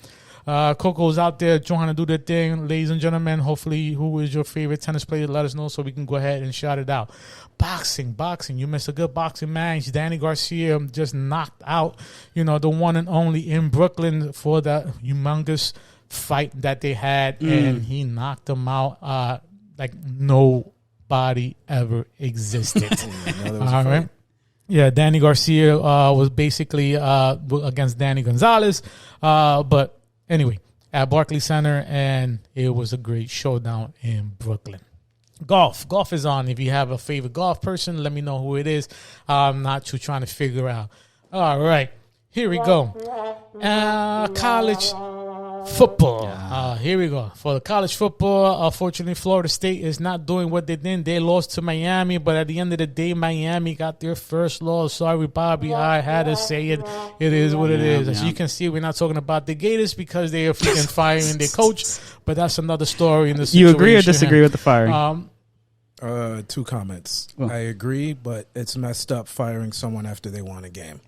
Coco's out there trying to do their thing. Ladies and gentlemen, hopefully, who is your favorite tennis player? Let us know so we can go ahead and shout it out. Boxing. You missed a good boxing match. Danny Garcia just knocked out, the one and only in Brooklyn for that humongous fight that they had, and he knocked him out like nobody ever existed. All right. Yeah, Danny Garcia was basically against Danny Gonzalez, but anyway, at Barclays Center, and it was a great showdown in Brooklyn. Golf is on. If you have a favorite golf person, let me know who it is. I'm not too trying to figure out. All right, here we go. College football. Here we go. For the college football, unfortunately, Florida State is not doing what they did. They lost to Miami, but at the end of the day, Miami got their first loss. Sorry, Bobby. I had to say it. It is what it is. As you can see, we're not talking about the Gators because they are freaking firing their coach, but that's another story in the situation. You agree or disagree with the firing? 2 comments. I agree, but it's messed up firing someone after they won a game.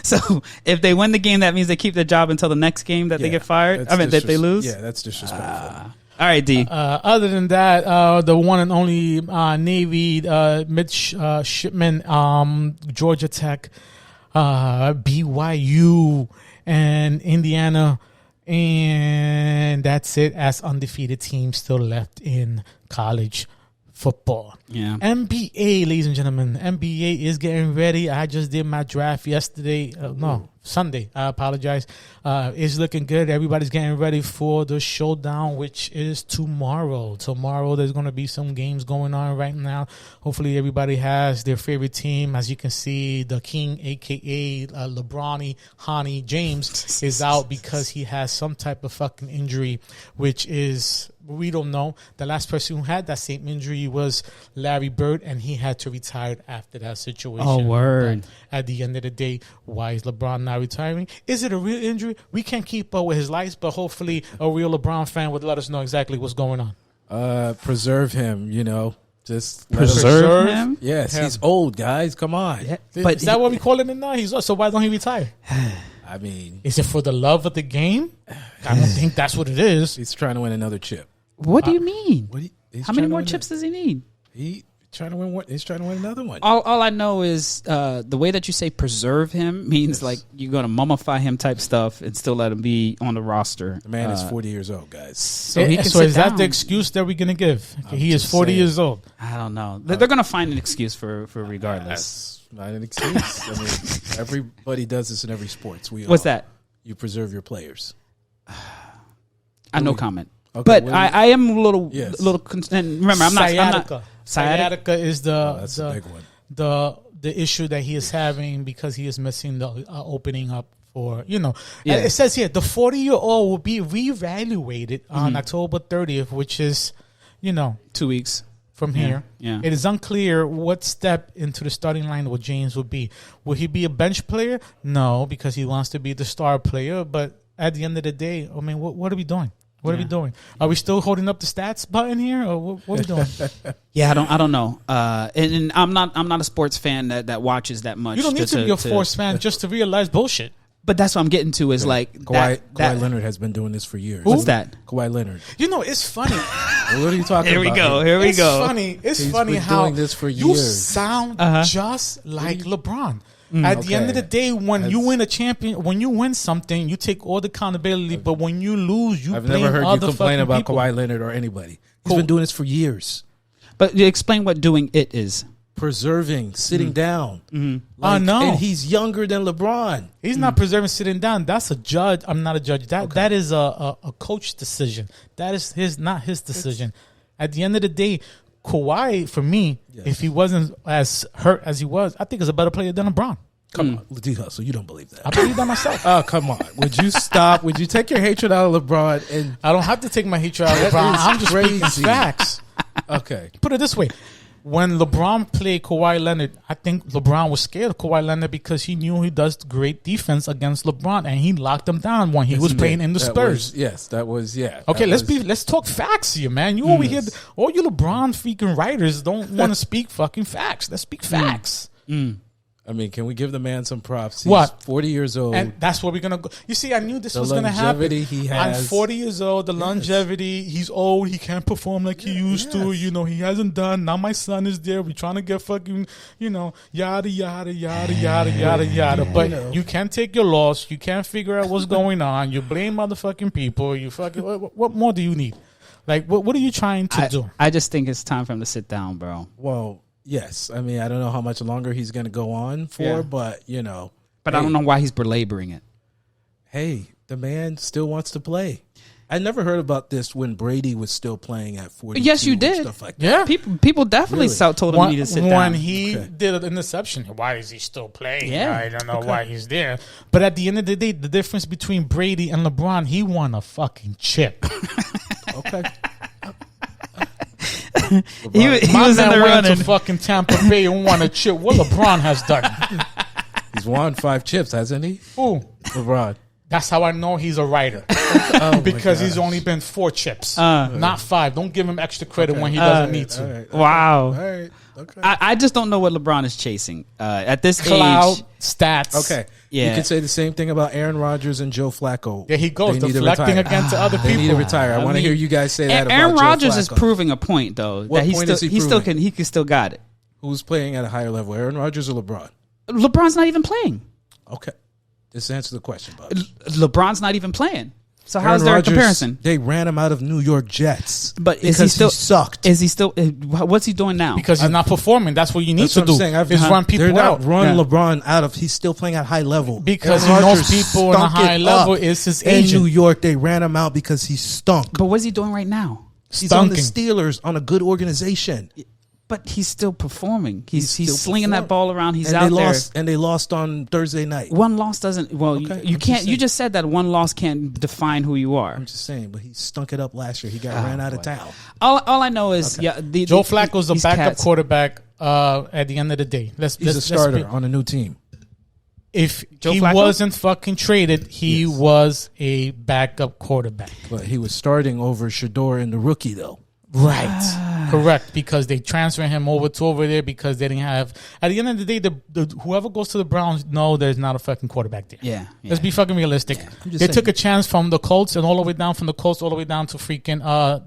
So if they win the game, that means they keep their job until the next game that they get fired? That they lose? Yeah, that's disrespectful. All right, D. Other than that, the one and only Navy midshipman, Georgia Tech, BYU, and Indiana, and that's it as undefeated teams still left in college football. Yeah. NBA, ladies and gentlemen. NBA is getting ready. I just did my draft yesterday. Sunday. I apologize. It's looking good. Everybody's getting ready for the showdown, which is tomorrow. Tomorrow, there's going to be some games going on right now. Hopefully, everybody has their favorite team. As you can see, the King, a.k.a. LeBron James, is out because he has some type of fucking injury, which is... we don't know. The last person who had that same injury was Larry Bird, and he had to retire after that situation. Oh, word. But at the end of the day, why is LeBron not retiring? Is it a real injury? We can't keep up with his lights, but hopefully a real LeBron fan would let us know exactly what's going on. Preserve him, Just preserve him? Yes, he's old, guys. Come on. Yeah, but is that what we call it now? So why don't he retire? I mean... is it for the love of the game? I don't think that's what it is. He's trying to win another chip. What do you mean? How many more chips does he need? He's trying to win another one. All I know is the way that you say preserve him means like you're going to mummify him type stuff and still let him be on the roster. The man is 40 years old, guys. So is that the excuse that we're going to give? He is 40 years old. I don't know. They're going to find an excuse for regardless. That's not an excuse. I mean, everybody does this in every sport. What's that? You preserve your players. No comment. Okay, but I am a little concerned. Remember, I'm not. Sciatica is that's a big one. The issue that he is having because he is missing the opening up for, It says here the 40-year-old will be reevaluated on October 30th, which is, 2 weeks from here. Yeah. It is unclear what step into the starting line will James will be. Will he be a bench player? No, because he wants to be the star player. But at the end of the day, I mean, what are we doing? What are we doing? Are we still holding up the stats button here, or what are we doing? Yeah, I don't know. And I'm not a sports fan that watches that much. You don't need to be a sports fan just to realize bullshit. But that's what I'm getting to is like Kawhi Leonard has been doing this for years. What's that? Kawhi Leonard. It's funny. What are you talking about? Here we go. It's He's funny been how doing this for you years. sound just like LeBron. At the end of the day, when you win a champion, when you win something, you take all the accountability. But when you lose, you I've blame never heard you other complain fucking about people. Kawhi Leonard or anybody. He's been doing this for years. But you explain what doing it is. Preserving, sitting down. I know. And he's younger than LeBron. He's not preserving sitting down. That's a judge. I'm not a judge. That is a coach decision. That is not his decision. At the end of the day, Kawhi, for me, if he wasn't as hurt as he was, I think he's a better player than LeBron. Come on, D-Hustle, you don't believe that. I believe that myself. Oh, come on. Would you stop? Would you take your hatred out of LeBron? And I don't have to take my hatred out of LeBron. I'm just speaking facts. Okay. Put it this way. When LeBron played Kawhi Leonard, I think LeBron was scared of Kawhi Leonard because he knew he does great defense against LeBron, and he locked him down when he was playing in the Spurs. Okay, let's talk facts here, man. You over here, all you LeBron freaking writers don't want to speak fucking facts. Let's speak facts. I mean, can we give the man some props? He's What? 40 years old. And that's where we're going to go. You see, I knew this The was going to happen. longevity he has. I'm 40 years old. The longevity. He's old. He can't perform like he used to. You know, he hasn't done. Now my son is there. We're trying to get fucking, yada, yada, yada, yada. But you can't take your loss. You can't figure out what's going on. You blame motherfucking people. You fucking, what more do you need? Like, what are you trying to do? I just think it's time for him to sit down, bro. Well, yes. I mean, I don't know how much longer he's going to go on for, but, But I don't know why he's belaboring it. Hey, the man still wants to play. I never heard about this when Brady was still playing at 42. Yes, you did. Stuff like Yeah. People definitely told him he needed to sit down. When he did an interception, why is he still playing? Yeah. I don't know why he's there. But at the end of the day, the difference between Brady and LeBron, he won a fucking chip. Okay. He was in the went running. to fucking Tampa Bay and won a chip. What LeBron has done. He's won 5 chips, hasn't he? Ooh, LeBron. that's how I know he's a writer. Because he's only been 4 chips, not 5. Don't give him extra credit when he doesn't need to. All right. Wow. All right. Okay. I just don't know what LeBron is chasing at this Cloud age. stats. Okay. Yeah. You could say the same thing about Aaron Rodgers and Joe Flacco. There he goes, They need to deflecting retire. against other They need to people. retire. I want to hear you guys say that about Aaron Joe Rodgers is Flacco. proving a point though. What that point is he still proving? can still got it. Who's playing at a higher level, Aaron Rodgers or LeBron? LeBron's not even playing. Okay. Just answer the question, Bob. LeBron's not even playing. So how's Aaron there a Rodgers, comparison? They ran him out of New York Jets. But is because he still sucked? Is he still? What's he doing now? Because he's not performing. That's what you need That's to what do. I'm saying. Is run people They're out. not run LeBron out of. He's still playing at high level Because Aaron he knows Rodgers people on a stunk high it level up. is his In agent. New York, they ran him out because he stunk. But what's he doing right now? He's on the Stunking. Steelers on a good organization. But he's still performing. He's still slinging that ball around. He's and out they there. lost, and they lost on Thursday night. One loss doesn't. Well, Okay, you I'm can't. just You saying. just said that one loss can't define who you are. I'm just saying, but he stunk it up last year. He got ran out of town. All I know is Okay. yeah. Joe Flacco's a these backup cats- quarterback at the end of the day. He's a starter on a new team. If Joe he Flacco? wasn't fucking traded, he was a backup quarterback. But he was starting over Shador in the rookie, though. Right. Correct. Because they transferred him over there because they didn't have. At the end of the day, the whoever goes to the Browns, no, there's not a fucking quarterback there. Yeah. Let's be fucking realistic. just They saying. took a chance from the Colts and all the way down from the Colts all the way down to freaking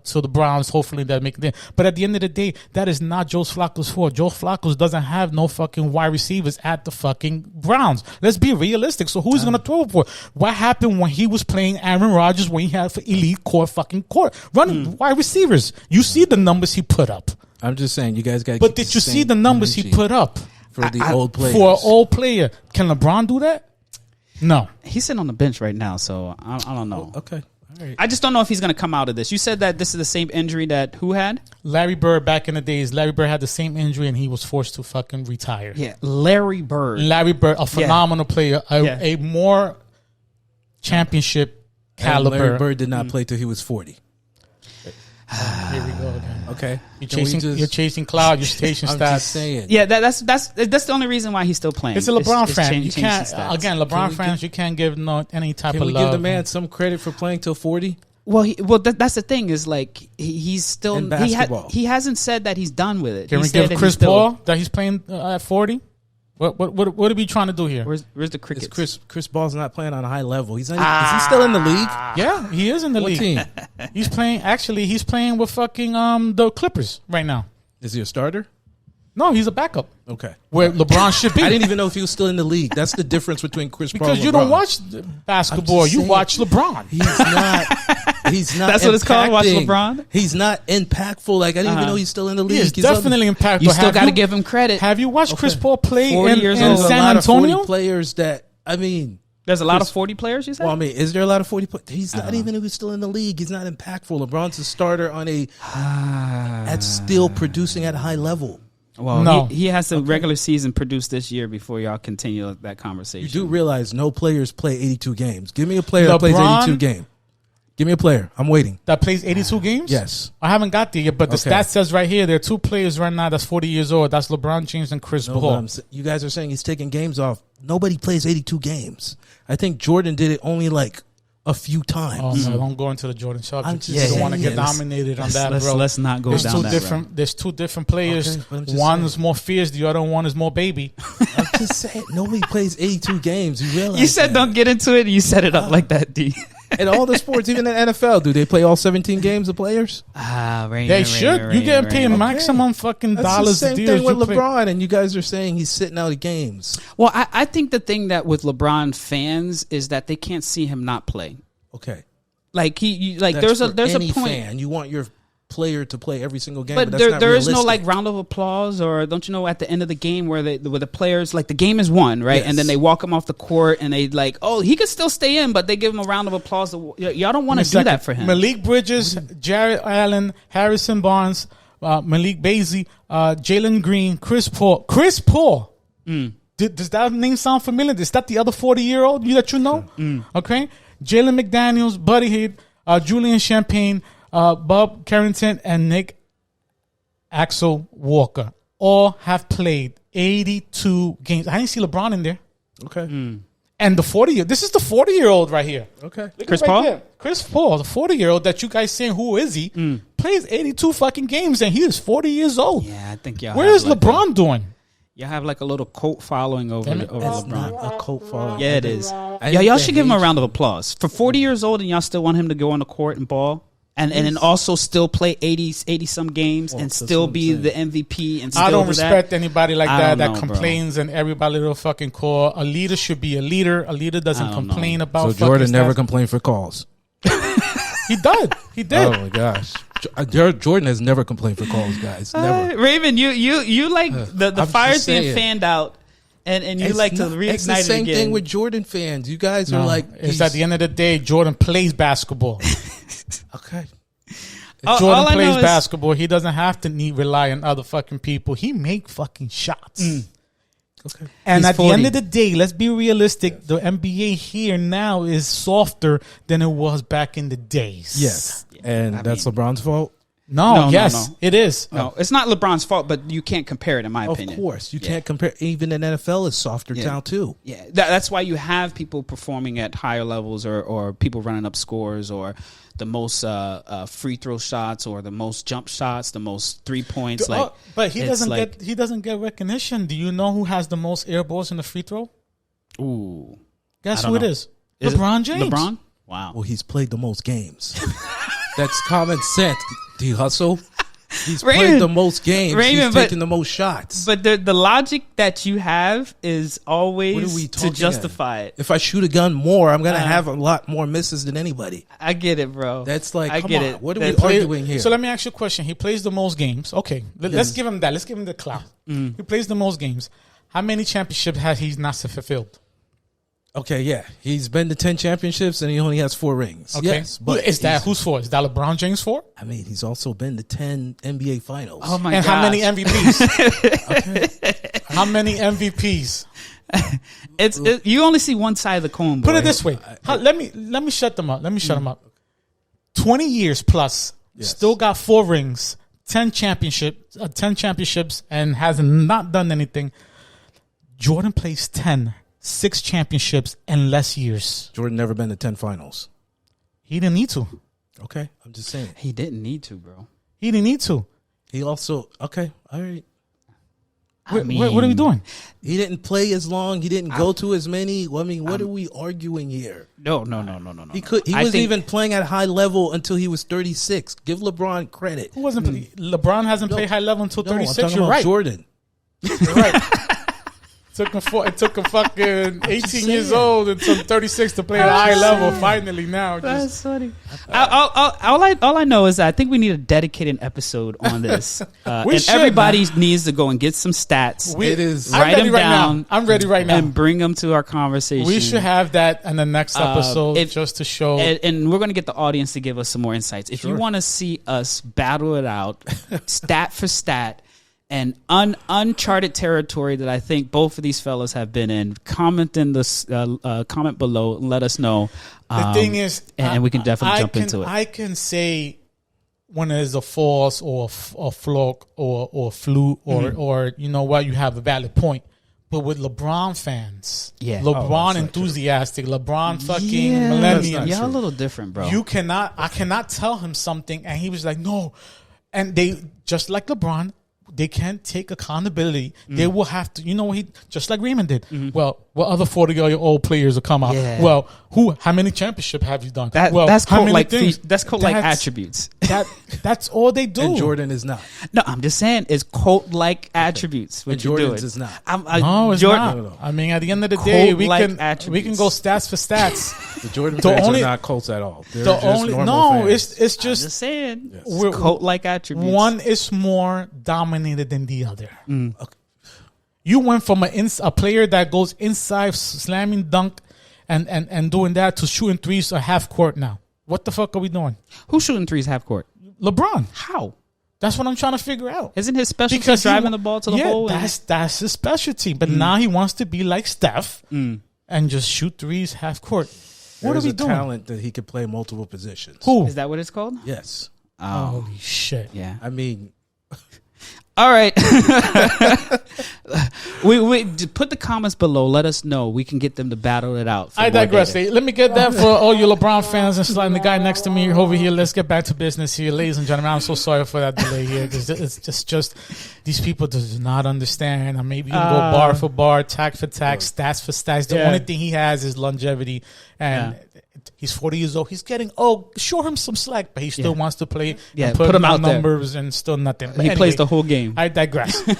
to the Browns. Hopefully they'll make it. But at the end of the day, that is not Joe Flacco's fault. Joe Flacco doesn't have no fucking wide receivers at the fucking Browns. Let's be realistic. So who's gonna throw for? What happened when he was playing Aaron Rodgers when he had for elite core running wide receivers? You see the numbers he put up. I'm just saying, you guys got. But did you see the numbers he put up for the old players? for an old player? Can LeBron do that? No. He's sitting on the bench right now, so I don't know. Okay. All right. I just don't know if he's going to come out of this. You said that this is the same injury that who had? Larry Bird back in the days. Larry Bird had the same injury and he was forced to fucking retire. Yeah, Larry Bird. Larry Bird, a phenomenal player, a more championship And caliber. Larry Bird did not play till he was 40. Here we go again. Okay. You're chasing cloud. You're chasing I'm stats. just saying. Yeah, that's the only reason why he's still playing. It's a LeBron It's fan. change- You change can't the stats. again. LeBron fans. You can't give any type Can of we love. give the man some credit for playing till 40? Well, that's the thing is like he's still In basketball. he hasn't said that he's done with it. Can He we said give that Chris he's still- Paul that he's playing at 40? What are we trying to do here? Where's the Because crickets? Chris Paul's not playing on a high level. Is he still in the league? Yeah, he is in the What league. team? He's playing. Actually, he's playing with fucking the Clippers right now. Is he a starter? No, he's a backup. Okay. Where LeBron should be. I didn't even know if he was still in the league. That's the difference between Chris Paul and Because LeBron. you don't watch basketball. You watch LeBron. He's not. That's what it's called, watch LeBron? He's not impactful. Like, I didn't even know he's still in the league. He's definitely impactful. You still got to give him credit. Have you watched Chris Paul play 40 in years San old. There's a lot Antonio? of 40 players that, I mean... There's a lot of 40 players, you said? Well, I mean, is there a lot of 40 players? He's not even if he's still in the league. He's not impactful. LeBron's a starter on that's still producing at a high level. Well, no. he has the regular season produced this year before y'all continue that conversation. You do realize no players play 82 games. Give me a player that plays 82 games. Give me a player. I'm waiting. That plays 82 games? Yes. I haven't got there yet, but the stat says right here there are 2 players right now that's 40 years old. That's LeBron James and Chris Paul. You guys are saying he's taking games off. Nobody plays 82 games. I think Jordan did it only like a few times. Oh, no, don't go into the Jordan subject. You just don't want to saying, get dominated on that, bro. Let's not go down that road. There's 2 different players. Okay, one is more fierce. The other one is more baby. I'm just saying, nobody plays 82 games. You realize You said that. don't get into it, and you set it up like that, D. In all the sports, even in NFL, do they play all 17 games of players? They should. You get paid maximum fucking That's dollars. the same deals thing with you play. LeBron, and you guys are saying he's sitting out of games. Well, I think the thing that with LeBron fans is that they can't see him not play. Okay. Like That's there's any a point. fan. You want your player to play every single game, But but that's not there is no realistic. like round of applause, or don't you know at the end of the game where the players like the game is won, right? Yes. And then they walk him off the court and they like, oh, he could still stay in, but they give him a round of applause. Y'all don't want to do that for him. Malik Bridges, Jared Allen, Harrison Barnes, Malik Beasley, Jalen Green, Chris Paul. Does that name sound familiar? Is that the other 40-year-old that you know? Okay. Jalen McDaniels, Buddy Hield, Julian Champagne, Bob Carrington, and Nick Axel Walker all have played 82 games. I didn't see LeBron in there. Okay. And the 40-year, this is the 40-year-old right here. Okay. Chris Paul? Chris Paul, the 40-year-old that you guys saying, who is he? Plays 82 fucking games, and he is 40 years old. Yeah, I think y'all. Where is LeBron doing? You have like a little cult following over It's LeBron. not a cult following. Yeah, it is. Y'all should give him a round of applause for 40 years old, and y'all still want him to go on the court and ball, and then also still play 80 some games and still be the MVP. And still I don't do that. respect anybody like I that don't that know, complains and everybody little fucking call. A leader should be a leader. A leader doesn't complain about. So Jordan never stats. complained for calls. He did. He did. Oh my gosh. Jordan has never complained for calls, guys. Never. Raymond, you like the I'm fire's just being saying. fanned out, and you like to reignite It's the same it again. thing with Jordan fans. You guys No, are like, it's at the end of the day, Jordan plays basketball. okay. If All I Jordan know plays is- basketball, he doesn't have to rely on other fucking people. He make fucking shots. Okay. And He's at 40. the end of the day, let's be realistic. The NBA here now is softer than it was back in the days. Yes. And that's LeBron's fault? No, No, yes, no. it is. No, it's not LeBron's fault, but you can't compare it, in my Of opinion. course. You can't compare. Even in NFL is softer now, too. Yeah, that's why you have people performing at higher levels, or people running up scores, or the most free throw shots, or the most jump shots, the most 3 points. Like, but he it's doesn't get recognition. Do you know who has the most air balls in the free throw? Ooh, Guess I who don't it know. is? Is LeBron it James. LeBron? Wow. Well, he's played the most games. That's common sense. Do you hustle? He's Raymond, played the most games. Raymond, He's but- taken the most shots. But the logic that you have is What are always we to talking justify it. If I shoot a gun more, I'm going to have a lot more misses than anybody. I get it, bro. That's like, I come get on. it. What are we That's- arguing here? So let me ask you a question. He plays the most games. Okay, let's give him that. Let's give him the clout. He plays the most games. How many championships has he not fulfilled? Okay, yeah. He's been to 10 championships and he only has 4 rings. Okay, Yes, but is that whose fault? Is that LeBron James' fault? I mean, he's also been to 10 NBA finals. Oh my And god! how many MVPs? How many MVPs? You only see one side of the coin. Boy. Put it this way. Let me shut them up. Let me shut them up. 20 years plus, still got 4 rings, 10 championships, and has not done anything. Jordan plays 6 championships in less years. Jordan never been to 10 finals. He didn't need to. Okay, I'm just saying. He didn't need to, bro. He didn't need to. He also, okay, all right. I mean, What are we doing? He didn't play as long. He didn't go to as many. Well, I mean, what are we arguing here? No. He could. He wasn't even playing at high level until he was 36. Give LeBron credit. Who wasn't? LeBron hasn't played high level until No, I'm 36. talking You're about right. Jordan. Right. It took him fucking 18 years old and took 36 to play at a high level. Finally, now that's funny. All I know is that I think we need a dedicated episode on this, and everybody needs to go and get some stats. Write them down. I'm ready right now, and bring them to our conversation. We should have that in the next episode, just to show. And we're going to get the audience to give us some more insights. If you want to see us battle it out, stat for stat. And uncharted territory that I think both of these fellas have been in. Comment in the comment below and let us know. The thing is, and we can definitely jump into it. I can say when there's a false or a fluke or fluke or you know what, you have a valid point. But with LeBron fans, LeBron enthusiastic, LeBron fucking millennials, y'all a little different, bro. I cannot tell him something, and he was like, no. And they, just like LeBron, they can't take accountability. They will have to, just like Raymond did. Well, what other 40-year-old players will come out? Yeah. Well, how many championships have you done? That's called like attributes. That's all they do. And Jordan is not. No, I'm just saying it's cult-like attributes. And Jordan's is not. No, it's not. No. I mean, at the end of the day, we can go stats for stats. The Jordan fans are not cults at all. They're just normal fans. It's just. I'm just saying. Yes. It's cult-like attributes. One is more dominated than the other. Okay. You went from a player that goes inside, slamming dunk, and doing that to shooting threes or half court now. What the fuck are we doing? Who's shooting threes half court? LeBron. How? That's what I'm trying to figure out. Isn't his specialty driving the ball to the hole? That's his specialty. But now he wants to be like Steph and just shoot threes half court. What are we doing? Talent that he could play multiple positions. Who? Is that what it's called? Yes. Oh. Holy shit. Yeah. I mean... All right. we put the comments below. Let us know. We can get them to battle it out. I digress. Let me get that for all you LeBron fans and sliding the guy next to me over here. Let's get back to business here, ladies and gentlemen. I'm so sorry for that delay here. It's just these people do not understand. Maybe you can go bar for bar, tack for tack, stats for stats. The only thing he has is longevity, and he's 40 years old. He's getting show him some slack, but he still wants to play. Yeah, and put him out numbers there. And still nothing. He plays the whole game. I digress. He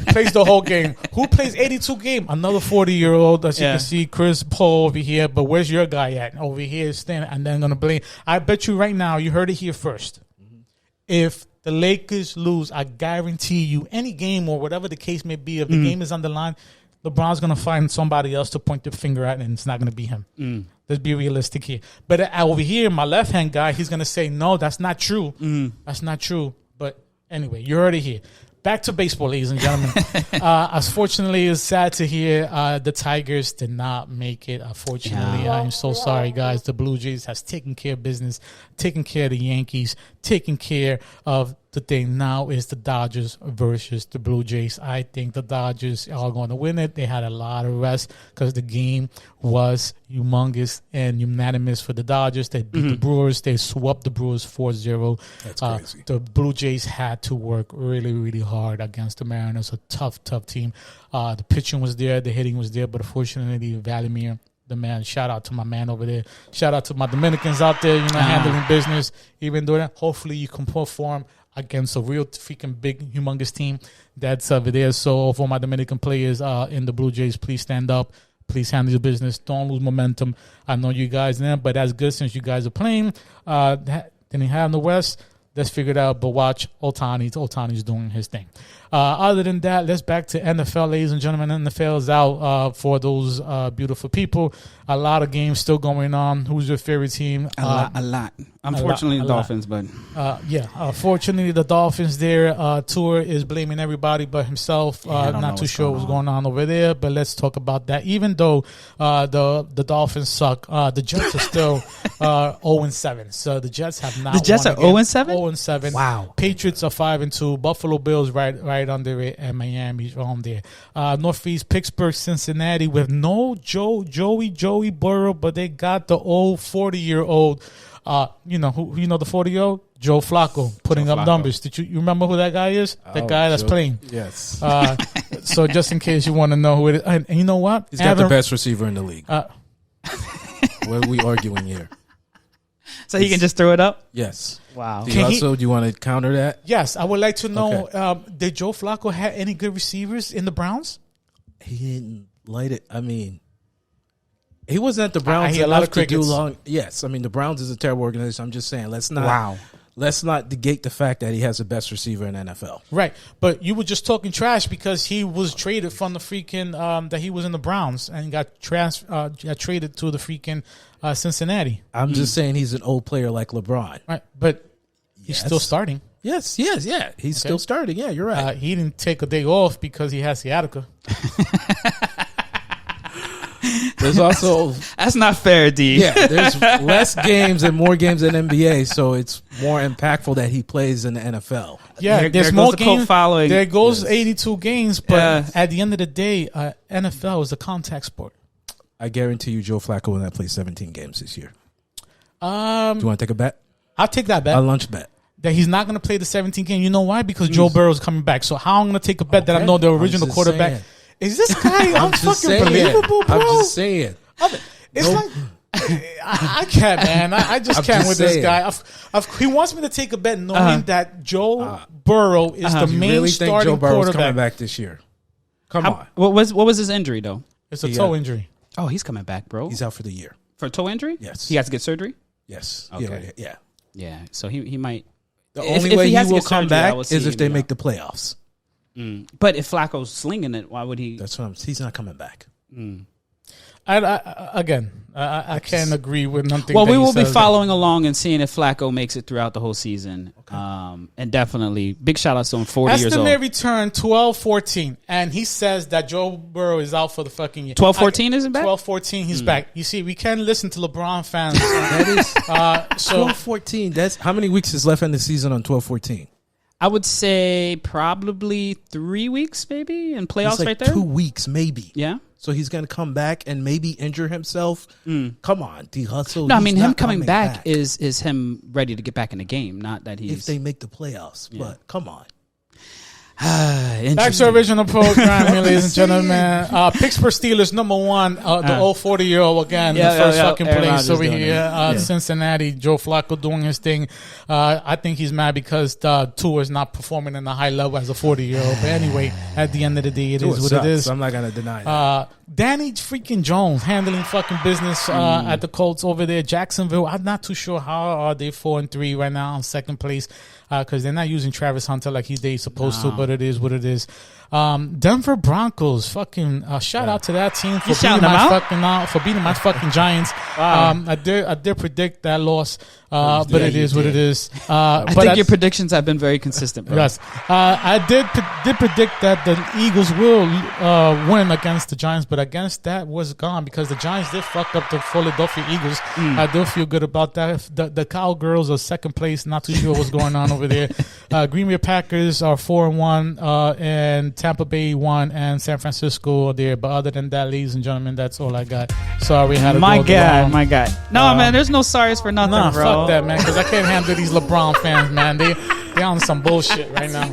plays the whole game. Who plays 82 game? Another 40-year-old. As you can see, Chris Paul over here. But where's your guy at? Over here, standing, and then gonna blame. I bet you right now, you heard it here first. If the Lakers lose, I guarantee you, any game or whatever the case may be, if the game is on the line, LeBron's going to find somebody else to point the finger at, and it's not going to be him. Let's be realistic here. But over here, my left-hand guy, he's going to say, no, that's not true. That's not true. But anyway, you heard it here. Back to baseball, ladies and gentlemen. Unfortunately, it's sad to hear the Tigers did not make it. Unfortunately, I'm so sorry, guys. The Blue Jays has taken care of business, taken care of the Yankees, taken care of the thing. Now is the Dodgers versus the Blue Jays. I think the Dodgers are going to win it. They had a lot of rest because the game was humongous and unanimous for the Dodgers. They beat the Brewers. They swept the Brewers 4-0. That's crazy. The Blue Jays had to work really, really hard against the Mariners, a tough team. The pitching was there. The hitting was there. But unfortunately, Vladimir, the man, shout out to my man over there. Shout out to my Dominicans out there, handling business, even doing that. Hopefully, you can perform against a real freaking big, humongous team that's over there. So for my Dominican players in the Blue Jays, please stand up. Please handle your business. Don't lose momentum. I know you guys there, but that's good since you guys are playing. Then he had in the West. Let's figure it out. But watch Ohtani. Ohtani's doing his thing. Other than that, let's back to NFL, ladies and gentlemen. NFL is out for those beautiful people. A lot of games still going on. Who's your favorite team? A lot. Unfortunately, the Dolphins, but fortunately, the Dolphins. Their tour is blaming everybody but himself. Not too sure what's going on over there, but let's talk about that. Even though the Dolphins suck, the Jets are still 0-7. So the Jets have not. The Jets are 0-7. 0-7. Wow. Patriots are 5-2. Buffalo Bills right under it, and Miami's on there. Northeast, Pittsburgh, Cincinnati with no Joey Burrow, but they got the old 40-year-old. You know the 40-year-old? Joe Flacco putting up numbers. Did you remember who that guy is? That guy that's playing. Yes. So just in case you want to know who it is, and you know what? He's got the best receiver in the league. What are we arguing here? So he can just throw it up? Yes. Wow. Do you want to counter that? Yes, I would like to know, did Joe Flacco have any good receivers in the Browns? He didn't light it. I mean, he wasn't at the Browns a lot of to do crickets. long. Yes, I mean, the Browns is a terrible organization. I'm just saying, let's not negate the fact that he has the best receiver in NFL. Right, but you were just talking trash because he was traded from the freaking that he was in the Browns and got traded to the freaking Cincinnati. I'm just saying he's an old player like LeBron. Right, but he's still starting. Yes, yeah. He's still starting. Yeah, you're right. He didn't take a day off because he has sciatica. There's also that's not fair, D. Yeah, there's less games and more games in NBA, so it's more impactful that he plays in the NFL. Yeah, there's there more goes the cult games. following. There goes 82 games, but at the end of the day, NFL is a contact sport. I guarantee you, Joe Flacco will not play 17 games this year. Do you want to take a bet? I'll take that bet. A lunch bet. That he's not going to play the 17 game. You know why? Because Joe Burrow's coming back. So how I'm going to take a bet that I know the original quarterback. Saying. Is this guy fucking believable, bro? I'm just saying. It's like I can't, man. I just can't with this guy. He wants me to take a bet knowing that Joe Burrow is the main really starting think Joe Burrow's quarterback. coming back this year? Come on. What was his injury though? It's a toe injury. Oh, he's coming back, bro. He's out for the year. For a toe injury? Yes. He has to get surgery? Yes. Okay. Yeah. Yeah. So he might. The only way he will come back is if they him, make the playoffs. But if Flacco's slinging it, why would he? That's what he's not coming back. I can't agree with nothing. Well, we will be following along and seeing if Flacco makes it throughout the whole season. Okay. And definitely, big shout out to him, 40 years old. Estimate return 12-14, and he says that Joe Burrow is out for the fucking year. 12-14 isn't back? 12-14, he's back. You see, we can't listen to LeBron fans. That is so 12-14. That's how many weeks is left in the season on 12-14? I would say probably 3 weeks, maybe, in playoffs like right there. 2 weeks, maybe. Yeah. So he's going to come back and maybe injure himself. Come on, D Hustle. No, I mean him coming back is him ready to get back in the game. Not that he's if they make the playoffs. Yeah. But come on. Back to original program, ladies and gentlemen. Pittsburgh Steelers #1, the old 40-year-old again, the first fucking place over here. Cincinnati, Joe Flacco doing his thing. I think he's mad because Tua is not performing in a high level as a 40-year-old. But anyway, at the end of the day, it is what it is. I'm not gonna deny that. Danny freaking Jones handling fucking business at the Colts over there. Jacksonville, I'm not too sure how are they 4-3 right now in second place because they're not using Travis Hunter like they supposed to, but it is what it is. Denver Broncos, fucking shout out to that team for beating my fucking Giants. Wow. I did predict that loss, but it is what it is. I think your predictions have been very consistent, bro. Yes, I did predict that the Eagles will win against the Giants, but against that was gone because the Giants did fuck up the Philadelphia Eagles. I do feel good about that. The Cowgirls are second place. Not too sure what's going on over there. Green Bay Packers are 4-1, and Tampa Bay 1, and San Francisco are there. But other than that, ladies and gentlemen, that's all I got. Sorry, had to my go God. No, man, man, there's no sorries for nothing, nah, bro. Fuck that, man, because I can't handle these LeBron fans, man. They on some bullshit right now.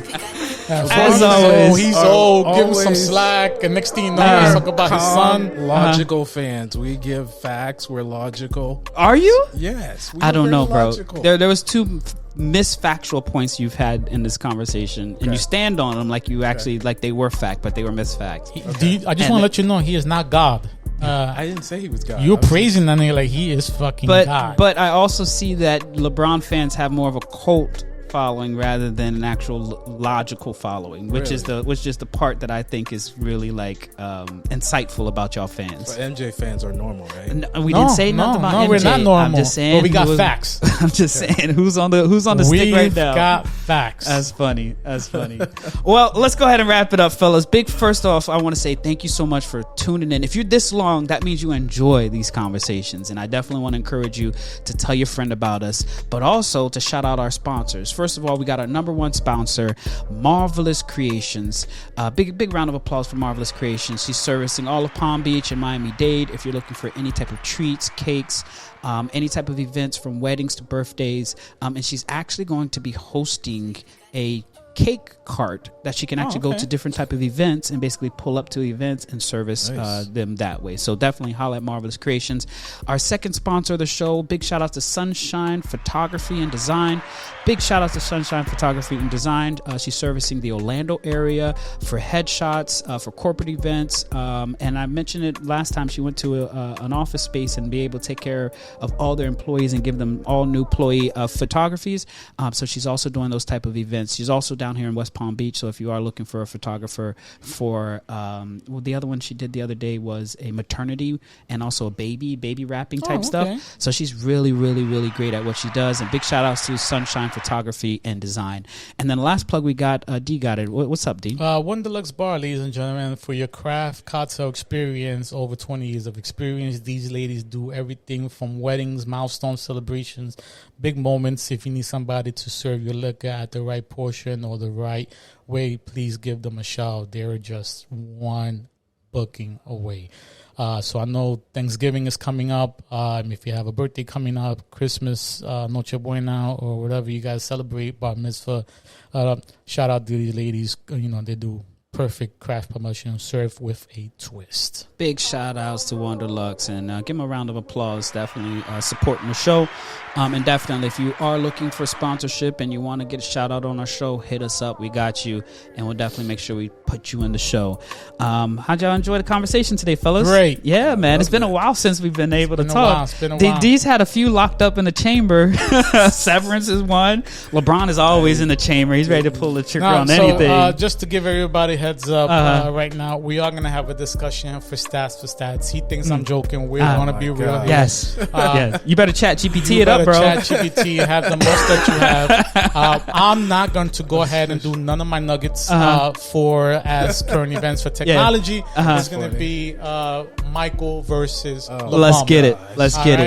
As always, he's old. Give him some slack, and next thing you know, he's talking about his son. Logical fans, we give facts. We're logical. Are you? Yes. I don't know, bro. There was two misfactual points you've had in this conversation, and you stand on them like you actually like they were fact, but they were misfacts. I just want to let you know he is not God. I didn't say he was God. You're praising that nigga like he is fucking God. But I also see that LeBron fans have more of a cult following rather than an actual logical following, which is the part that I think is really like insightful about y'all fans. But MJ fans are normal, right? We didn't say nothing about MJ. We're not normal. I'm just saying, but we got facts. I'm just saying who's on the stick right now. We got facts. That's funny. Well, let's go ahead and wrap it up, fellas. First off, I want to say thank you so much for tuning in. If you're this long, that means you enjoy these conversations, and I definitely want to encourage you to tell your friend about us, but also to shout out our sponsors. First of all, we got our #1 sponsor, Marvelous Creations. Big round of applause for Marvelous Creations. She's servicing all of Palm Beach and Miami-Dade. If you're looking for any type of treats, cakes, any type of events from weddings to birthdays, and she's actually going to be hosting a cake cart that she can actually go to different type of events and basically pull up to events and service them that way. So definitely holla at Marvelous Creations. Our second sponsor of the show, big shout out to Sunshine Photography and Design. Big shout out to Sunshine Photography and Design. She's servicing the Orlando area for headshots, for corporate events. And I mentioned it last time. She went to an office space and be able to take care of all their employees and give them all new employee photographies. So she's also doing those type of events. She's also down here in West Palm Beach. So if you are looking for a photographer for, the other one she did the other day was a maternity and also a baby wrapping type stuff. So she's really, really, really great at what she does. And big shout outs to Sunshine Photography and Design. And then the last plug we got, D got it. What's up, D? One Deluxe Bar, ladies and gentlemen, for your craft cocktail experience, over 20 years of experience. These ladies do everything from weddings, milestone celebrations, big moments. If you need somebody to serve your liquor at the right portion or the right way, please give them a shout. They're just one booking away. So I know Thanksgiving is coming up. If you have a birthday coming up, Christmas, Noche Buena, or whatever you guys celebrate, bar mitzvah, shout out to these ladies. They do perfect craft promotion served with a twist. Big shout outs to Wanderlux and give them a round of applause. Definitely supporting the show. And definitely, if you are looking for sponsorship and you want to get a shout out on our show, hit us up. We got you, and we'll definitely make sure we put you in the show. How'd y'all enjoy the conversation today, fellas? Great. Yeah, man. It's been a while since we've been able to talk. It's been a while. D's had a few locked up in the chamber. Severance is one. LeBron is always in the chamber. He's ready to pull the trigger on anything. Just to give everybody heads up, right now, we are going to have a discussion for stats. He thinks I'm joking. We're going to be real. Yes. Yes. You better chat GPT it up, bro. Chat GPT, have the most that you have. I'm not going to go ahead and do none of my nuggets for as current events for technology. It's going to be Michael versus LeBron. Let's get it. Let's get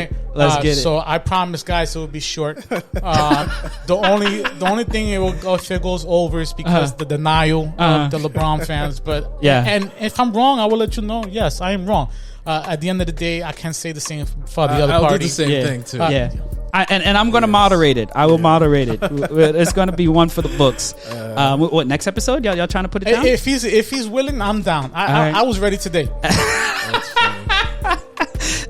it. So I promise, guys, it will be short. The only thing if it goes over is because the denial of the LeBron fans. But and if I'm wrong, I will let you know. Yes, I am wrong. At the end of the day, I can't say the same for the other party. I'll do the same thing too. And I'm going to moderate it. I will moderate it. It's going to be one for the books. What next episode? Y'all trying to put it down? If he's willing, I'm down. I was ready today. That's funny.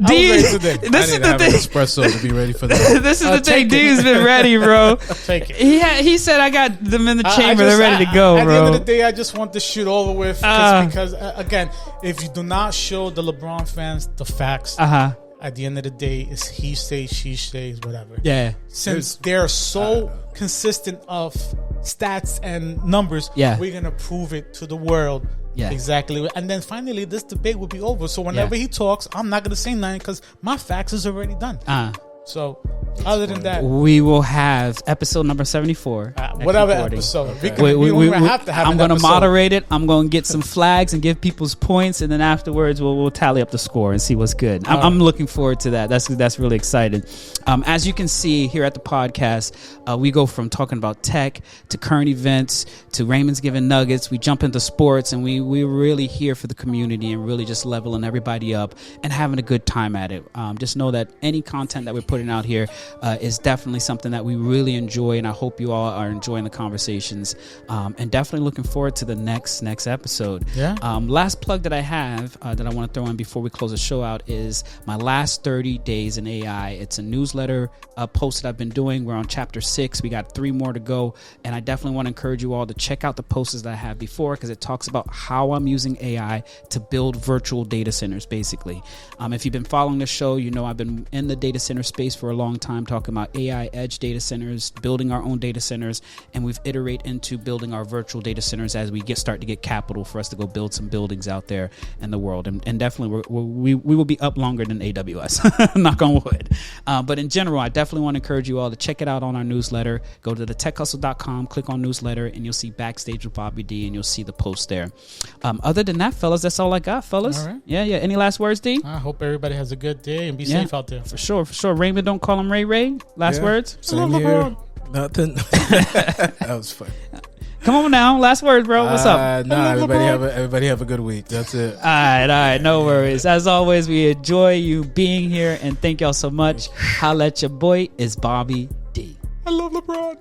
D, this is the thing. Espresso to be ready for that. This is the thing. D's been ready, bro. Take it. He said I got them in the chamber. They're ready to go, at bro. At the end of the day, I just want this shit over with. Because again, if you do not show the LeBron fans the facts, at the end of the day, it's he says, she says, whatever. Yeah. Since they're so consistent of stats and numbers, we're going to prove it to the world. Yeah. Exactly. And then finally, this debate will be over. So whenever he talks, I'm not going to say nothing because my facts is already done. So other than that, we will have episode number 74. Whatever episode. We don't even have to have I'm going to moderate it. I'm going to get some flags and give people's points. And then afterwards, we'll tally up the score and see what's good. I'm looking forward to that. That's really exciting. As you can see here at the podcast, we go from talking about tech to current events to Raymond's giving nuggets. We jump into sports and we're really here for the community and really just leveling everybody up and having a good time at it. Just know that any content that we're putting out here is definitely something that we really enjoy, and I hope you all are enjoying the conversations, and definitely looking forward to the next episode. Last plug that I have that I want to throw in before we close the show out is my last 30 days in AI. It's a newsletter post that I've been doing. We're on chapter 6. We got 3 more to go, and I definitely want to encourage you all to check out the posts that I had before because it talks about how I'm using AI to build virtual data centers, basically. If you've been following the show, you know I've been in the data center space for a long time talking about AI edge data centers, building our own data centers, and we've iterated into building our virtual data centers as we start to get capital for us to go build some buildings out there in the world. And definitely we will be up longer than AWS, knock on wood. But in general, I definitely want to encourage you all to check it out on our newsletter. Go to thetechhustle.com, click on newsletter, and you'll see Backstage with Bobby D, and you'll see the post there. Other than that, fellas, that's all I got, fellas. All right. Yeah. Any last words, D? I hope everybody has a good day and be safe out there. For sure. Raymond, don't call him Ray. Last words? Same here. Nothing. That was fun. Come on now. Last words, bro. What's up? Everybody have a good week. That's it. All right. No worries. As always, we enjoy you being here, and thank y'all so much. Holla at your boy. It's Bobby D. I love LeBron.